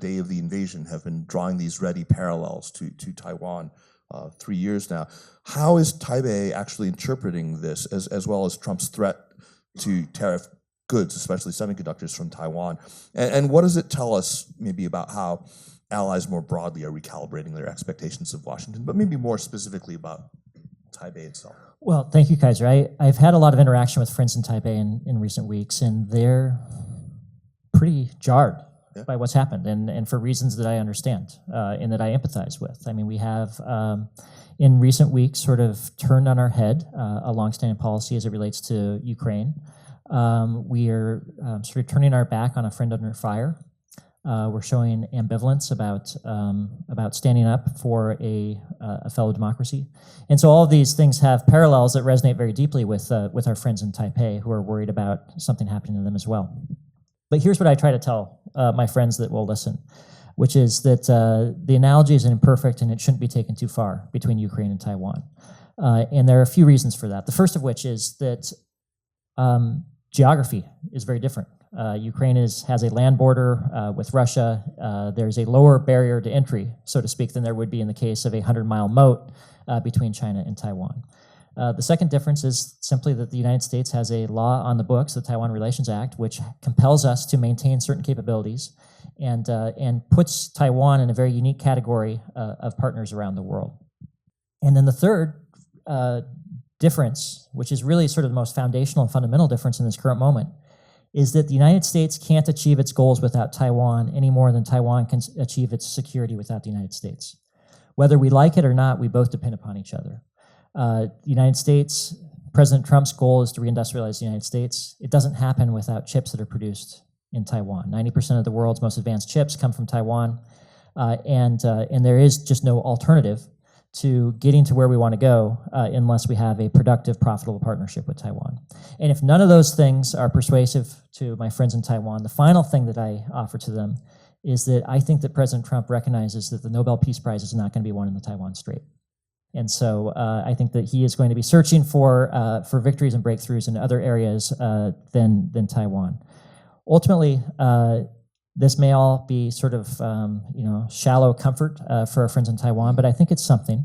day of the invasion, have been drawing these ready parallels to Taiwan 3 years now. How is Taipei actually interpreting this, as well as Trump's threat to tariff goods, especially semiconductors, from Taiwan? And what does it tell us maybe about how allies more broadly are recalibrating their expectations of Washington, but maybe more specifically about Taipei itself? Well, thank you, Kaiser. I've had a lot of interaction with friends in Taipei in recent weeks, and they're pretty jarred by what's happened, and for reasons that I understand and that I empathize with. I mean, we have, in recent weeks, sort of turned on our head a longstanding policy as it relates to Ukraine. We are sort of turning our back on a friend under fire. We're showing ambivalence about standing up for a fellow democracy, and so all of these things have parallels that resonate very deeply with our friends in Taipei, who are worried about something happening to them as well. But here's what I try to tell my friends that will listen, which is that the analogy is imperfect and it shouldn't be taken too far between Ukraine and Taiwan, and there are a few reasons for that. The first of which is that geography is very different. Ukraine has a land border with Russia. There's a lower barrier to entry, so to speak, than there would be in the case of a 100-mile moat between China and Taiwan. The second difference is simply that the United States has a law on the books, the Taiwan Relations Act, which compels us to maintain certain capabilities and puts Taiwan in a very unique category of partners around the world. And then the third difference, which is really sort of the most foundational and fundamental difference in this current moment, is that the United States can't achieve its goals without Taiwan any more than Taiwan can achieve its security without the United States. Whether we like it or not, we both depend upon each other. The United States, President Trump's goal is to reindustrialize the United States. It doesn't happen without chips that are produced in Taiwan. 90% of the world's most advanced chips come from Taiwan. And there is just no alternative to getting to where we want to go unless we have a productive, profitable partnership with Taiwan. And if none of those things are persuasive to my friends in Taiwan, the final thing that I offer to them is that I think that President Trump recognizes that the Nobel Peace Prize is not going to be won in the Taiwan Strait. And so I think that he is going to be searching for victories and breakthroughs in other areas than Taiwan. Ultimately, this may all be sort of shallow comfort for our friends in Taiwan, but I think it's something.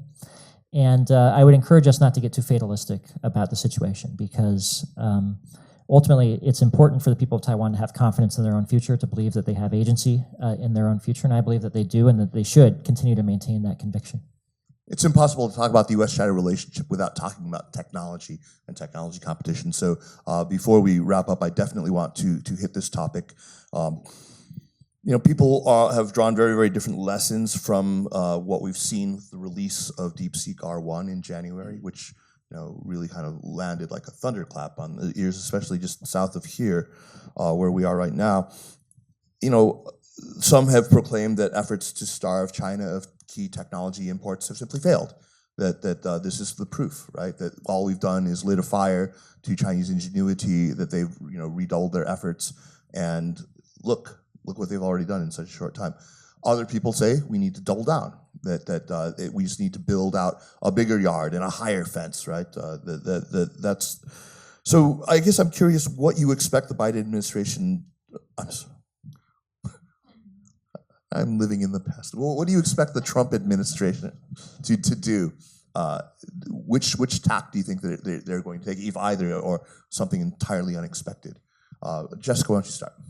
And I would encourage us not to get too fatalistic about the situation, because ultimately it's important for the people of Taiwan to have confidence in their own future, to believe that they have agency in their own future, and I believe that they do, and that they should continue to maintain that conviction. It's impossible to talk about the U.S.-China relationship without talking about technology and technology competition. So before we wrap up, I definitely want to hit this topic. People have drawn very, very different lessons from what we've seen with the release of DeepSeek R1 in January, which really kind of landed like a thunderclap on the ears, especially just south of here, where we are right now. Some have proclaimed that efforts to starve China of key technology imports have simply failed. That this is the proof, right? That all we've done is lit a fire to Chinese ingenuity. That they've redoubled their efforts, and look what they've already done in such a short time. Other people say we need to double down. That we just need to build out a bigger yard and a higher fence, right? That's so. I guess I'm curious what you expect the Biden administration. I'm living in the past. What do you expect the Trump administration to do? Which tack do you think that they're going to take, if either, or something entirely unexpected? Jessica, why don't you start? I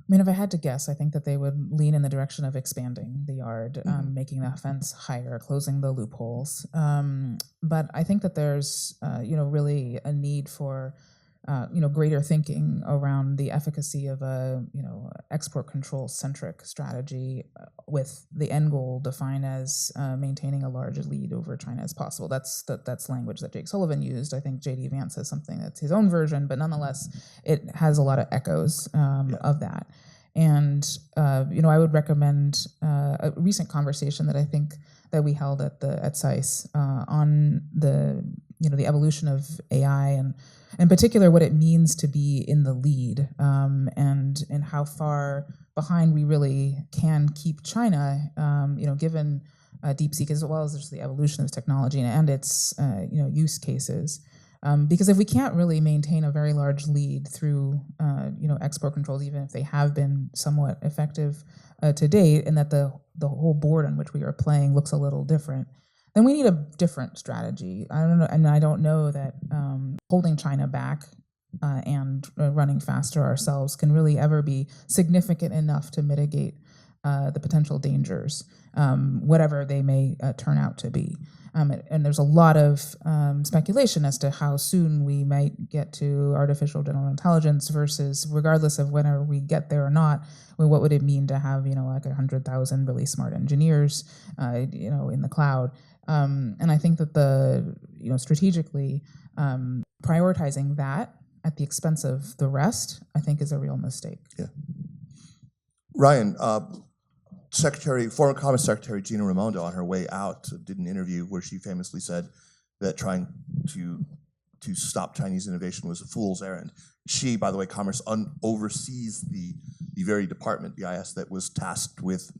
mean, if I had to guess, I think that they would lean in the direction of expanding the yard, making the fence higher, closing the loopholes. But I think that there's, really a need for, greater thinking around the efficacy of a, export control centric strategy with the end goal defined as maintaining a large lead over China as possible. That's language that Jake Sullivan used. I think J.D. Vance has something that's his own version, but nonetheless, it has a lot of echoes of that. And I would recommend a recent conversation that I think that we held at SAIS on the evolution of AI, and in particular what it means to be in the lead, and how far behind we really can keep China, given DeepSeek, as well as just the evolution of technology and its use cases. Because if we can't really maintain a very large lead through export controls, even if they have been somewhat effective to date, and that the whole board on which we are playing looks a little different, then we need a different strategy. I don't know, and I don't know that holding China back and running faster ourselves can really ever be significant enough to mitigate the potential dangers, whatever they may turn out to be. And there's a lot of speculation as to how soon we might get to artificial general intelligence versus, regardless of whether we get there or not, what would it mean to have, like 100,000 really smart engineers, in the cloud. And I think that strategically prioritizing that at the expense of the rest, I think is a real mistake. Yeah. Ryan, former Commerce Secretary Gina Raimondo, on her way out, did an interview where she famously said that trying to stop Chinese innovation was a fool's errand. She, by the way, Commerce oversees the very department, BIS, that was tasked with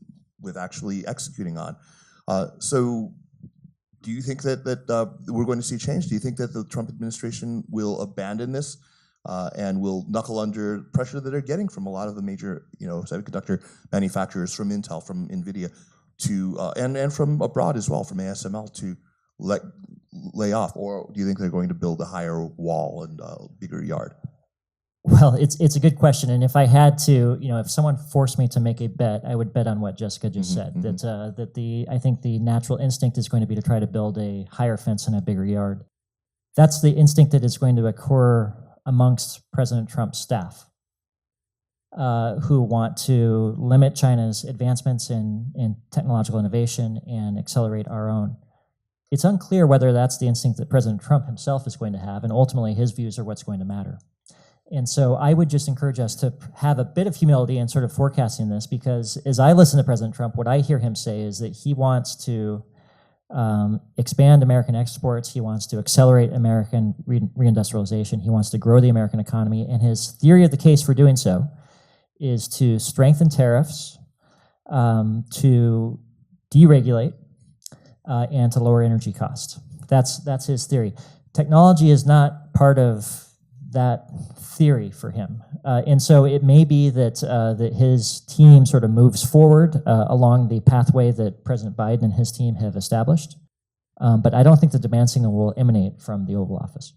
actually executing on. So do you think that we're going to see change? Do you think that the Trump administration will abandon this and will knuckle under pressure that they're getting from a lot of the major, semiconductor manufacturers, from Intel, from NVIDIA, and from abroad as well, from ASML, to lay off? Or do you think they're going to build a higher wall and a bigger yard? Well, it's a good question, and if I had to, if someone forced me to make a bet, I would bet on what Jessica just said. I think the natural instinct is going to be to try to build a higher fence and a bigger yard. That's the instinct that is going to occur amongst President Trump's staff, who want to limit China's advancements in technological innovation and accelerate our own. It's unclear whether that's the instinct that President Trump himself is going to have, and ultimately his views are what's going to matter. And so I would just encourage us to have a bit of humility in sort of forecasting this, because as I listen to President Trump, what I hear him say is that he wants to expand American exports. He wants to accelerate American reindustrialization. He wants to grow the American economy. And his theory of the case for doing so is to strengthen tariffs, to deregulate, and to lower energy costs. That's his theory. Technology is not part of that theory for him. And so it may be that that his team sort of moves forward along the pathway that President Biden and his team have established. But I don't think the demand signal will emanate from the Oval Office.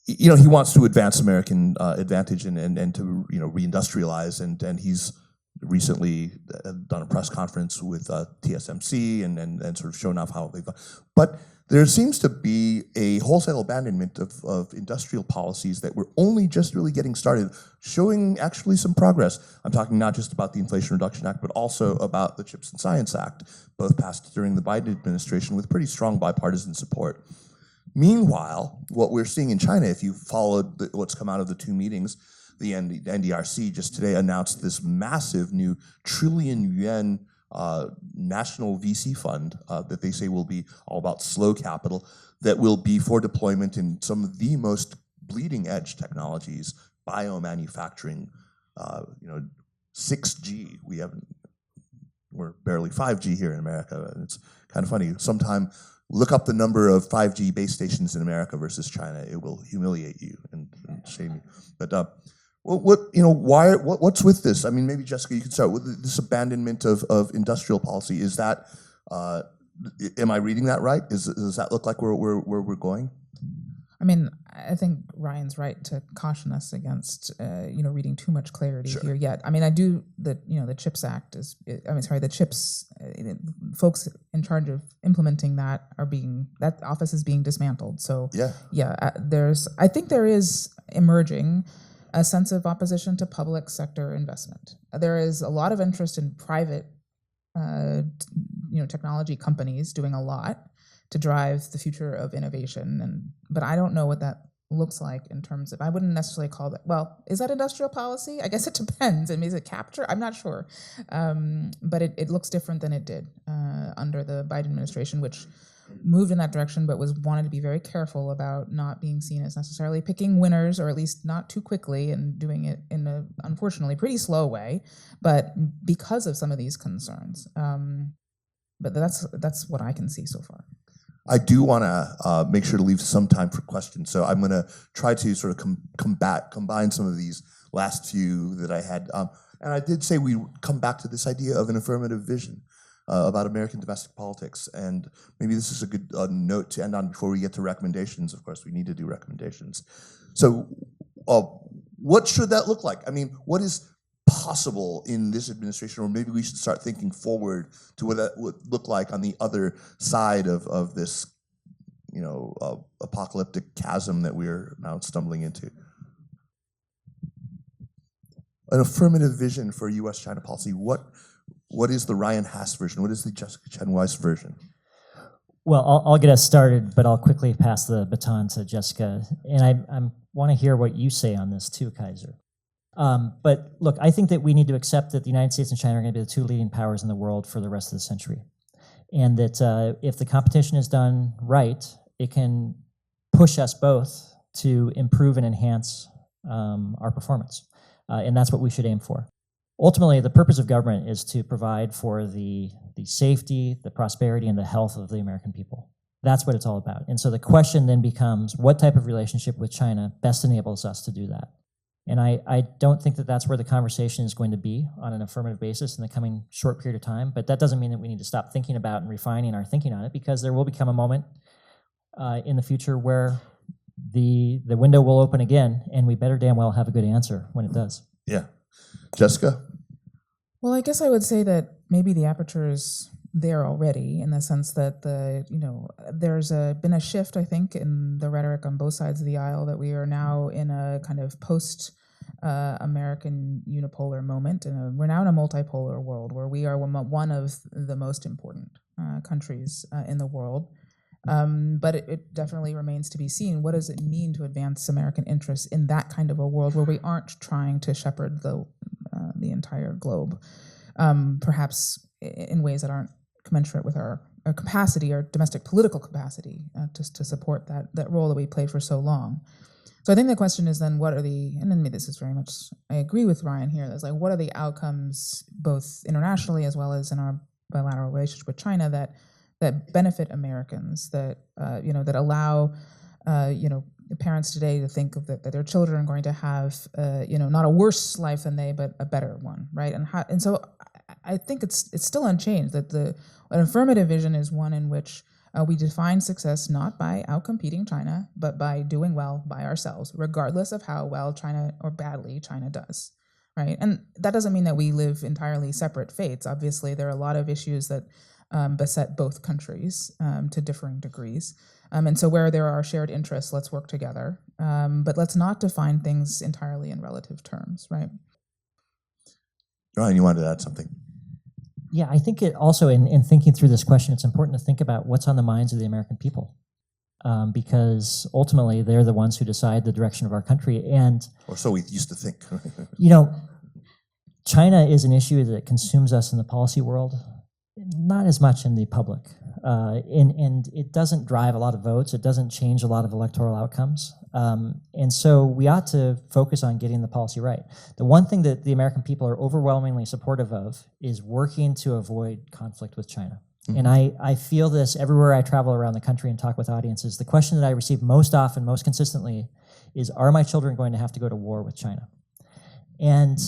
You know, he wants to advance American advantage and to, you know, reindustrialize, and he's recently done a press conference with TSMC and sort of shown off how they've done. But there seems to be a wholesale abandonment of industrial policies that we're only just really getting started, showing actually some progress. I'm talking not just about the Inflation Reduction Act, but also about the CHIPS and Science Act, both passed during the Biden administration with pretty strong bipartisan support. Meanwhile, what we're seeing in China, if you followed what's come out of the two meetings, the NDRC just today announced this massive new trillion-yuan national VC fund that they say will be all about slow capital, that will be for deployment in some of the most bleeding-edge technologies, biomanufacturing, 6G. We're barely 5G here in America, and it's kind of funny. Sometime look up the number of 5G base stations in America versus China. It will humiliate you and shame you. But what's with this? I mean, maybe Jessica, you can start with this abandonment of industrial policy. Is that, am I reading that right? Does that look like where we're going? I mean, I think Ryan's right to caution us against, reading too much clarity here yet. I mean, I do the CHIPS Act the CHIPS folks in charge of implementing that that office is being dismantled. So I think there is emerging a sense of opposition to public sector investment. There is a lot of interest in private, technology companies doing a lot to drive the future of innovation, but I don't know what that looks like in terms of, I wouldn't necessarily call that, well, is that industrial policy? I guess it depends. I mean, is it capture? I'm not sure. But it looks different than it did under the Biden administration, which moved in that direction, but wanted to be very careful about not being seen as necessarily picking winners, or at least not too quickly, and doing it in a, unfortunately, pretty slow way, but because of some of these concerns. But that's what I can see so far. I do want to make sure to leave some time for questions, so I'm going to try to sort of combine some of these last few that I had. And I did say we come back to this idea of an affirmative vision about American domestic politics, and maybe this is a good note to end on before we get to recommendations. Of course, we need to do recommendations. So what should that look like? I mean, what is possible in this administration, or maybe we should start thinking forward to what that would look like on the other side of this, apocalyptic chasm that we're now stumbling into. An affirmative vision for U.S.-China policy. What is the Ryan Hass version? What is the Jessica Chen Weiss version? Well, I'll get us started, but I'll quickly pass the baton to Jessica. And I want to hear what you say on this too, Kaiser. But look, I think that we need to accept that the United States and China are going to be the two leading powers in the world for the rest of the century. And that if the competition is done right, it can push us both to improve and enhance our performance. And that's what we should aim for. Ultimately, the purpose of government is to provide for the safety, the prosperity, and the health of the American people. That's what it's all about. And so the question then becomes, what type of relationship with China best enables us to do that? And I don't think that that's where the conversation is going to be on an affirmative basis in the coming short period of time, but that doesn't mean that we need to stop thinking about and refining our thinking on it, because there will become a moment in the future where the window will open again, and we better damn well have a good answer when it does. Yeah. Jessica? Well, I guess I would say that maybe the aperture is there already, in the sense that there's been a shift, I think, in the rhetoric on both sides of the aisle, that we are now in a kind of post-American unipolar moment, and we're now in a multipolar world where we are one of the most important countries in the world. But it definitely remains to be seen. What does it mean to advance American interests in that kind of a world where we aren't trying to shepherd the entire globe, perhaps in ways that aren't commensurate with our capacity, our domestic political capacity to support that role that we played for so long. So I think the question is then, what are and then this is very much, I agree with Ryan here, that's like, what are the outcomes both internationally as well as in our bilateral relationship with China that benefit Americans, that that allow parents today to think of that their children are going to have not a worse life than they, but a better one, right? And so I think it's still unchanged, that an affirmative vision is one in which we define success not by outcompeting China, but by doing well by ourselves, regardless of how well China or badly China does, right? And that doesn't mean that we live entirely separate fates. Obviously, there are a lot of issues that beset both countries to differing degrees. And so where there are shared interests, let's work together. But let's not define things entirely in relative terms, right? Ryan, you wanted to add something? Yeah, I think it also, in thinking through this question, it's important to think about what's on the minds of the American people, because ultimately they're the ones who decide the direction of our country. And Or so we used to think. China is an issue that consumes us in the policy world, not as much in the public. And it doesn't drive a lot of votes. It doesn't change a lot of electoral outcomes. And so we ought to focus on getting the policy right. The one thing that the American people are overwhelmingly supportive of is working to avoid conflict with China. Mm-hmm. And I feel this everywhere I travel around the country and talk with audiences. The question that I receive most often, most consistently, is, are my children going to have to go to war with China? And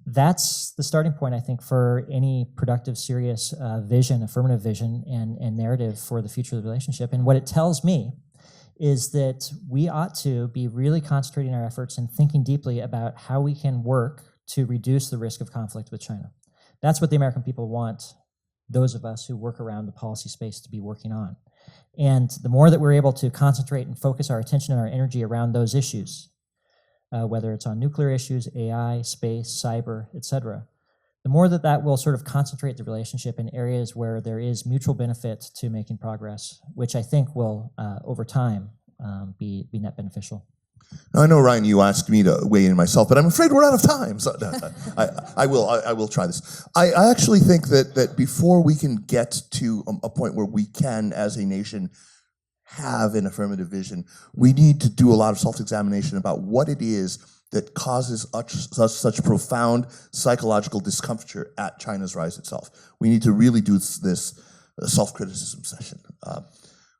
that's the starting point, I think, for any productive, serious vision, affirmative vision, and narrative for the future of the relationship. And what it tells me is that we ought to be really concentrating our efforts and thinking deeply about how we can work to reduce the risk of conflict with China. That's what the American people want those of us who work around the policy space to be working on. And the more that we're able to concentrate and focus our attention and our energy around those issues, whether it's on nuclear issues, AI, space, cyber, etc., the more that will sort of concentrate the relationship in areas where there is mutual benefit to making progress, which I think will, over time, be net beneficial. Now, I know, Ryan, you asked me to weigh in myself, but I'm afraid we're out of time. So I will try this. I actually think that before we can get to a point where we can, as a nation, have an affirmative vision, we need to do a lot of self-examination about what it is that causes such profound psychological discomfiture at China's rise itself. We need to really do this self-criticism session.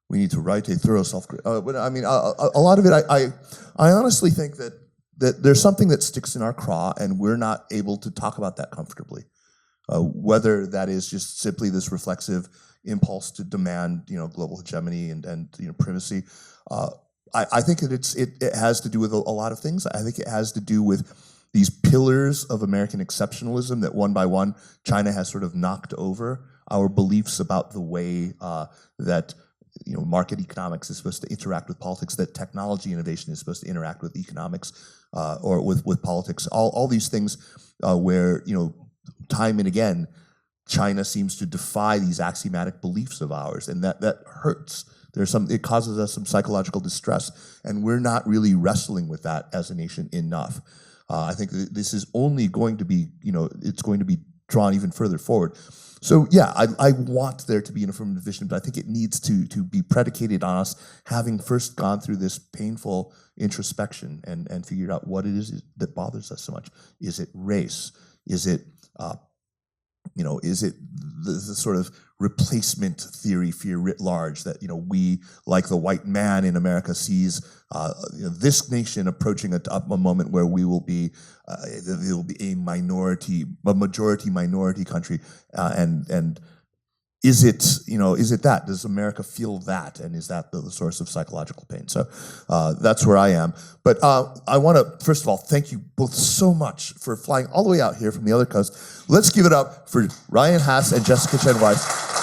We need to write a thorough self-criticism. I mean, a lot of it, I honestly think that there's something that sticks in our craw, and we're not able to talk about that comfortably. Whether that is just simply this reflexive impulse to demand, global hegemony and primacy. I think that it has to do with a lot of things. I think it has to do with these pillars of American exceptionalism that one by one China has sort of knocked over. Our beliefs about the way that market economics is supposed to interact with politics, that technology innovation is supposed to interact with economics or with politics. All these things where time and again China seems to defy these axiomatic beliefs of ours, and that hurts. It causes us some psychological distress, and we're not really wrestling with that as a nation enough. I think this is only going to be, it's going to be drawn even further forward. So yeah, I want there to be an affirmative vision, but I think it needs to be predicated on us having first gone through this painful introspection and figured out what it is that bothers us so much. Is it race? Is it is it the sort of replacement theory fear writ large that, we, like the white man in America, sees this nation approaching a moment where we will be, there will be a majority minority country, and is it that? Does America feel that? And is that the source of psychological pain? So that's where I am. But I want to, first of all, thank you both so much for flying all the way out here from the other coast. Let's give it up for Ryan Hass and Jessica Chen Weiss.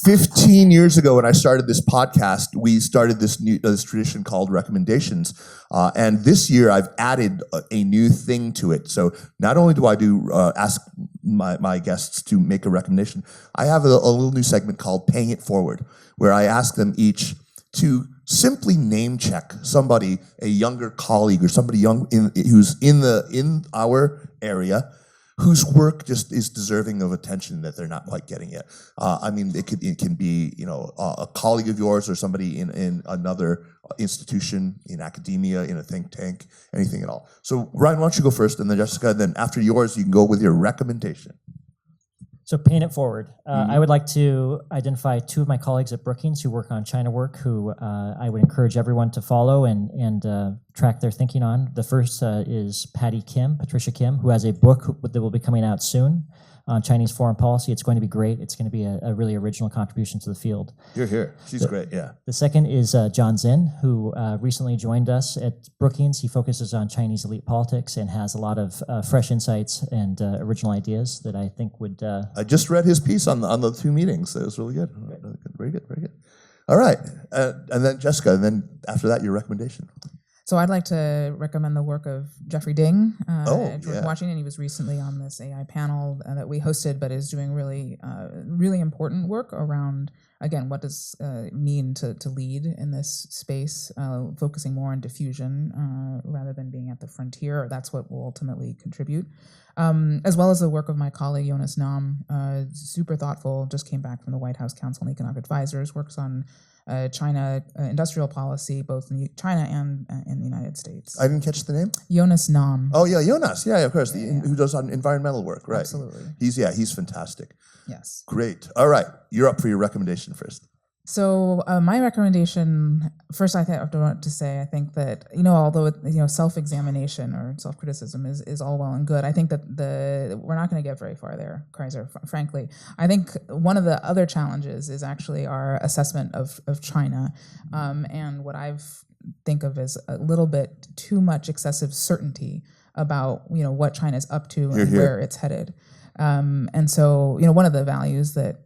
15 years ago, when I started this podcast, we started this tradition called recommendations. And this year, I've added a new thing to it. So not only do I ask my guests to make a recommendation, I have a little new segment called Paying It Forward, where I ask them each to simply name check somebody, a younger colleague or somebody who's in our area, whose work just is deserving of attention that they're not quite getting yet. I mean, it can be a colleague of yours or somebody in another institution, in academia, in a think tank, anything at all. So Ryan, why don't you go first, and then Jessica, and then after yours, you can go with your recommendation. So paying it forward. I would like to identify two of my colleagues at Brookings who work on China work, who I would encourage everyone to follow and track their thinking on. The first is Patricia Kim, who has a book that will be coming out soon on Chinese foreign policy. It's going to be great. It's going to be a really original contribution to the field. You're here. She's great, yeah. The second is John Zinn, who recently joined us at Brookings. He focuses on Chinese elite politics and has a lot of fresh insights and original ideas that I think would... I just read his piece on the two meetings. It was really good. Very good, very good. All right. And then Jessica, and then after that, your recommendation. So I'd like to recommend the work of Jeffrey Ding at George yeah. Washington. He was recently on this AI panel that we hosted, but is doing really important work around, again, what does it mean to lead in this space, focusing more on diffusion rather than being at the frontier. That's what will ultimately contribute. As well as the work of my colleague Jonas Nam, super thoughtful, just came back from the White House Council on Economic Advisors, works on China industrial policy, both in China and in the United States. I didn't catch the name. Jonas Nam. Oh yeah, Jonas. Yeah, of course. Who does on environmental work, right? Absolutely. He's fantastic. Yes. Great. All right, you're up for your recommendation first. So my recommendation, first I want to say, I think that, although, self-examination or self-criticism is all well and good, I think that we're not going to get very far there, Kaiser, frankly. I think one of the other challenges is actually our assessment of China and what I've think of as a little bit too much excessive certainty about, what China's up to and where it's headed. And so, one of the values that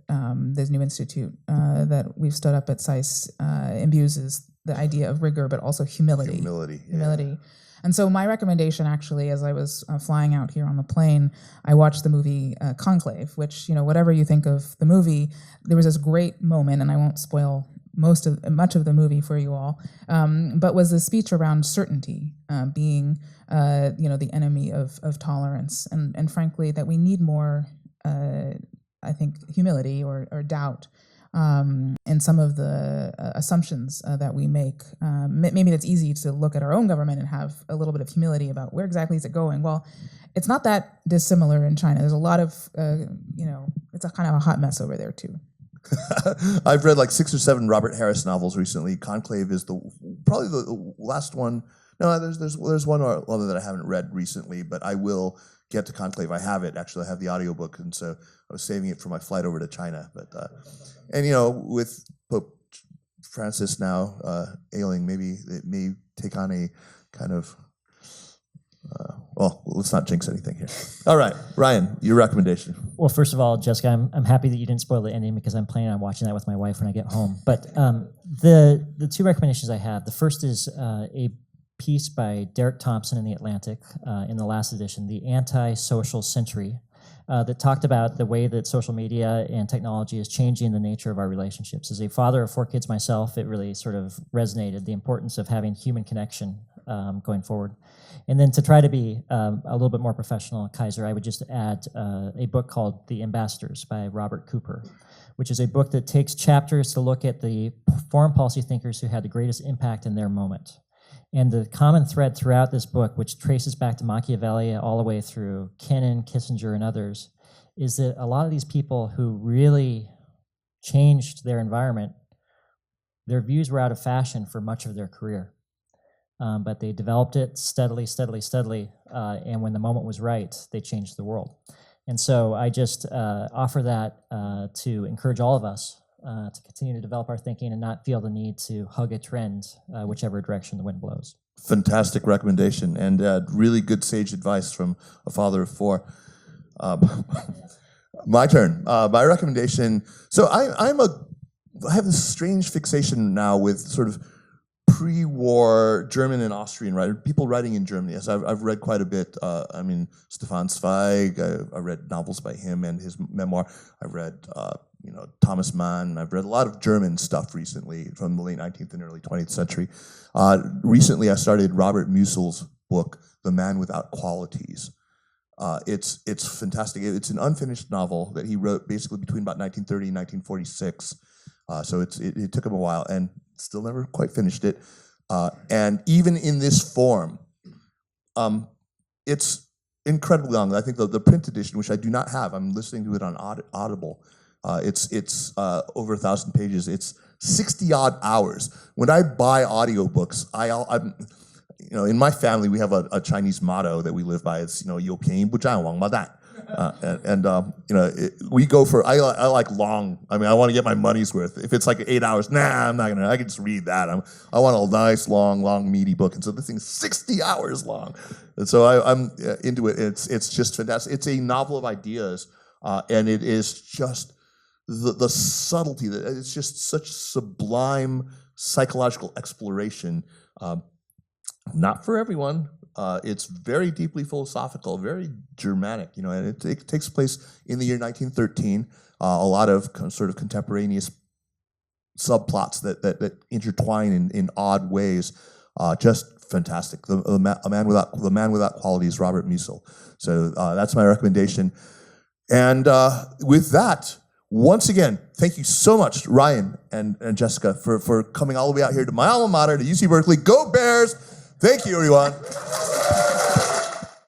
this new institute that we've stood up at SAIS imbues is the idea of rigor, but also humility. Humility. And so my recommendation, actually, as I was flying out here on the plane, I watched the movie Conclave, which, whatever you think of the movie, there was this great moment, and I won't spoil much of the movie for you all, but was a speech around certainty being the enemy of tolerance, and frankly that we need more I think humility or doubt in some of the assumptions that we make. Maybe it's easy to look at our own government and have a little bit of humility about where exactly is it going. Well, it's not that dissimilar in China. There's a lot of it's a kind of a hot mess over there too. I've read like 6 or 7 Robert Harris novels recently. Conclave is probably the last one. No, there's one or other that I haven't read recently, but I will get to Conclave. I have it, actually. I have the audiobook, and so I was saving it for my flight over to China. But with Pope Francis now ailing, maybe it may take on a kind of well, let's not jinx anything here. All right, Ryan, your recommendation. Well, first of all, Jessica, I'm happy that you didn't spoil the ending because I'm planning on watching that with my wife when I get home. But the two recommendations I have, the first is a piece by Derek Thompson in The Atlantic in the last edition, The Anti-Social Century, that talked about the way that social media and technology is changing the nature of our relationships. As a father of 4 kids myself, it really sort of resonated, the importance of having human connection going forward. And then to try to be a little bit more professional, Kaiser, I would just add a book called The Ambassadors by Robert Cooper, which is a book that takes chapters to look at the foreign policy thinkers who had the greatest impact in their moment. And the common thread throughout this book, which traces back to Machiavelli all the way through Kennan, Kissinger, and others, is that a lot of these people who really changed their environment, their views were out of fashion for much of their career. But they developed it steadily, and when the moment was right, they changed the world. And so I just offer that to encourage all of us to continue to develop our thinking and not feel the need to hug a trend, whichever direction the wind blows. Fantastic recommendation and really good sage advice from a father of 4. My turn. My recommendation. So I'm a I have this strange fixation now with sort of pre-war German and Austrian writers, people writing in Germany. Yes, I've read quite a bit. I mean, Stefan Zweig. I read novels by him and his memoir. I've read, Thomas Mann. I've read a lot of German stuff recently from the late 19th and early 20th century. Recently, I started Robert Musil's book, The Man Without Qualities. It's fantastic. It's an unfinished novel that he wrote basically between about 1930 and 1946. So it took him a while, and still never quite finished it. And even in this form, it's incredibly long. I think the print edition, which I do not have, I'm listening to it on Audible. It's over 1,000 pages. It's 60 odd hours. When I buy audiobooks, I'm in my family we have a Chinese motto that we live by. It's 有便宜不占王八蛋. We go for, I like long, I want to get my money's worth. If it's like 8 hours, I'm not gonna, I can just read that. I want a nice, long, meaty book. And so this thing's 60 hours long. And so I'm into it. It's just fantastic. It's a novel of ideas, and it is just the subtlety, that it's just such sublime psychological exploration. Not for everyone. It's very deeply philosophical, very Germanic, and it takes place in the year 1913. A lot of sort of contemporaneous subplots that intertwine in odd ways. Just fantastic. The Man Without Qualities, Robert Musil. So that's my recommendation. And with that, once again, thank you so much, Ryan and Jessica, for coming all the way out here to my alma mater, to UC Berkeley. Go Bears! Thank you, everyone.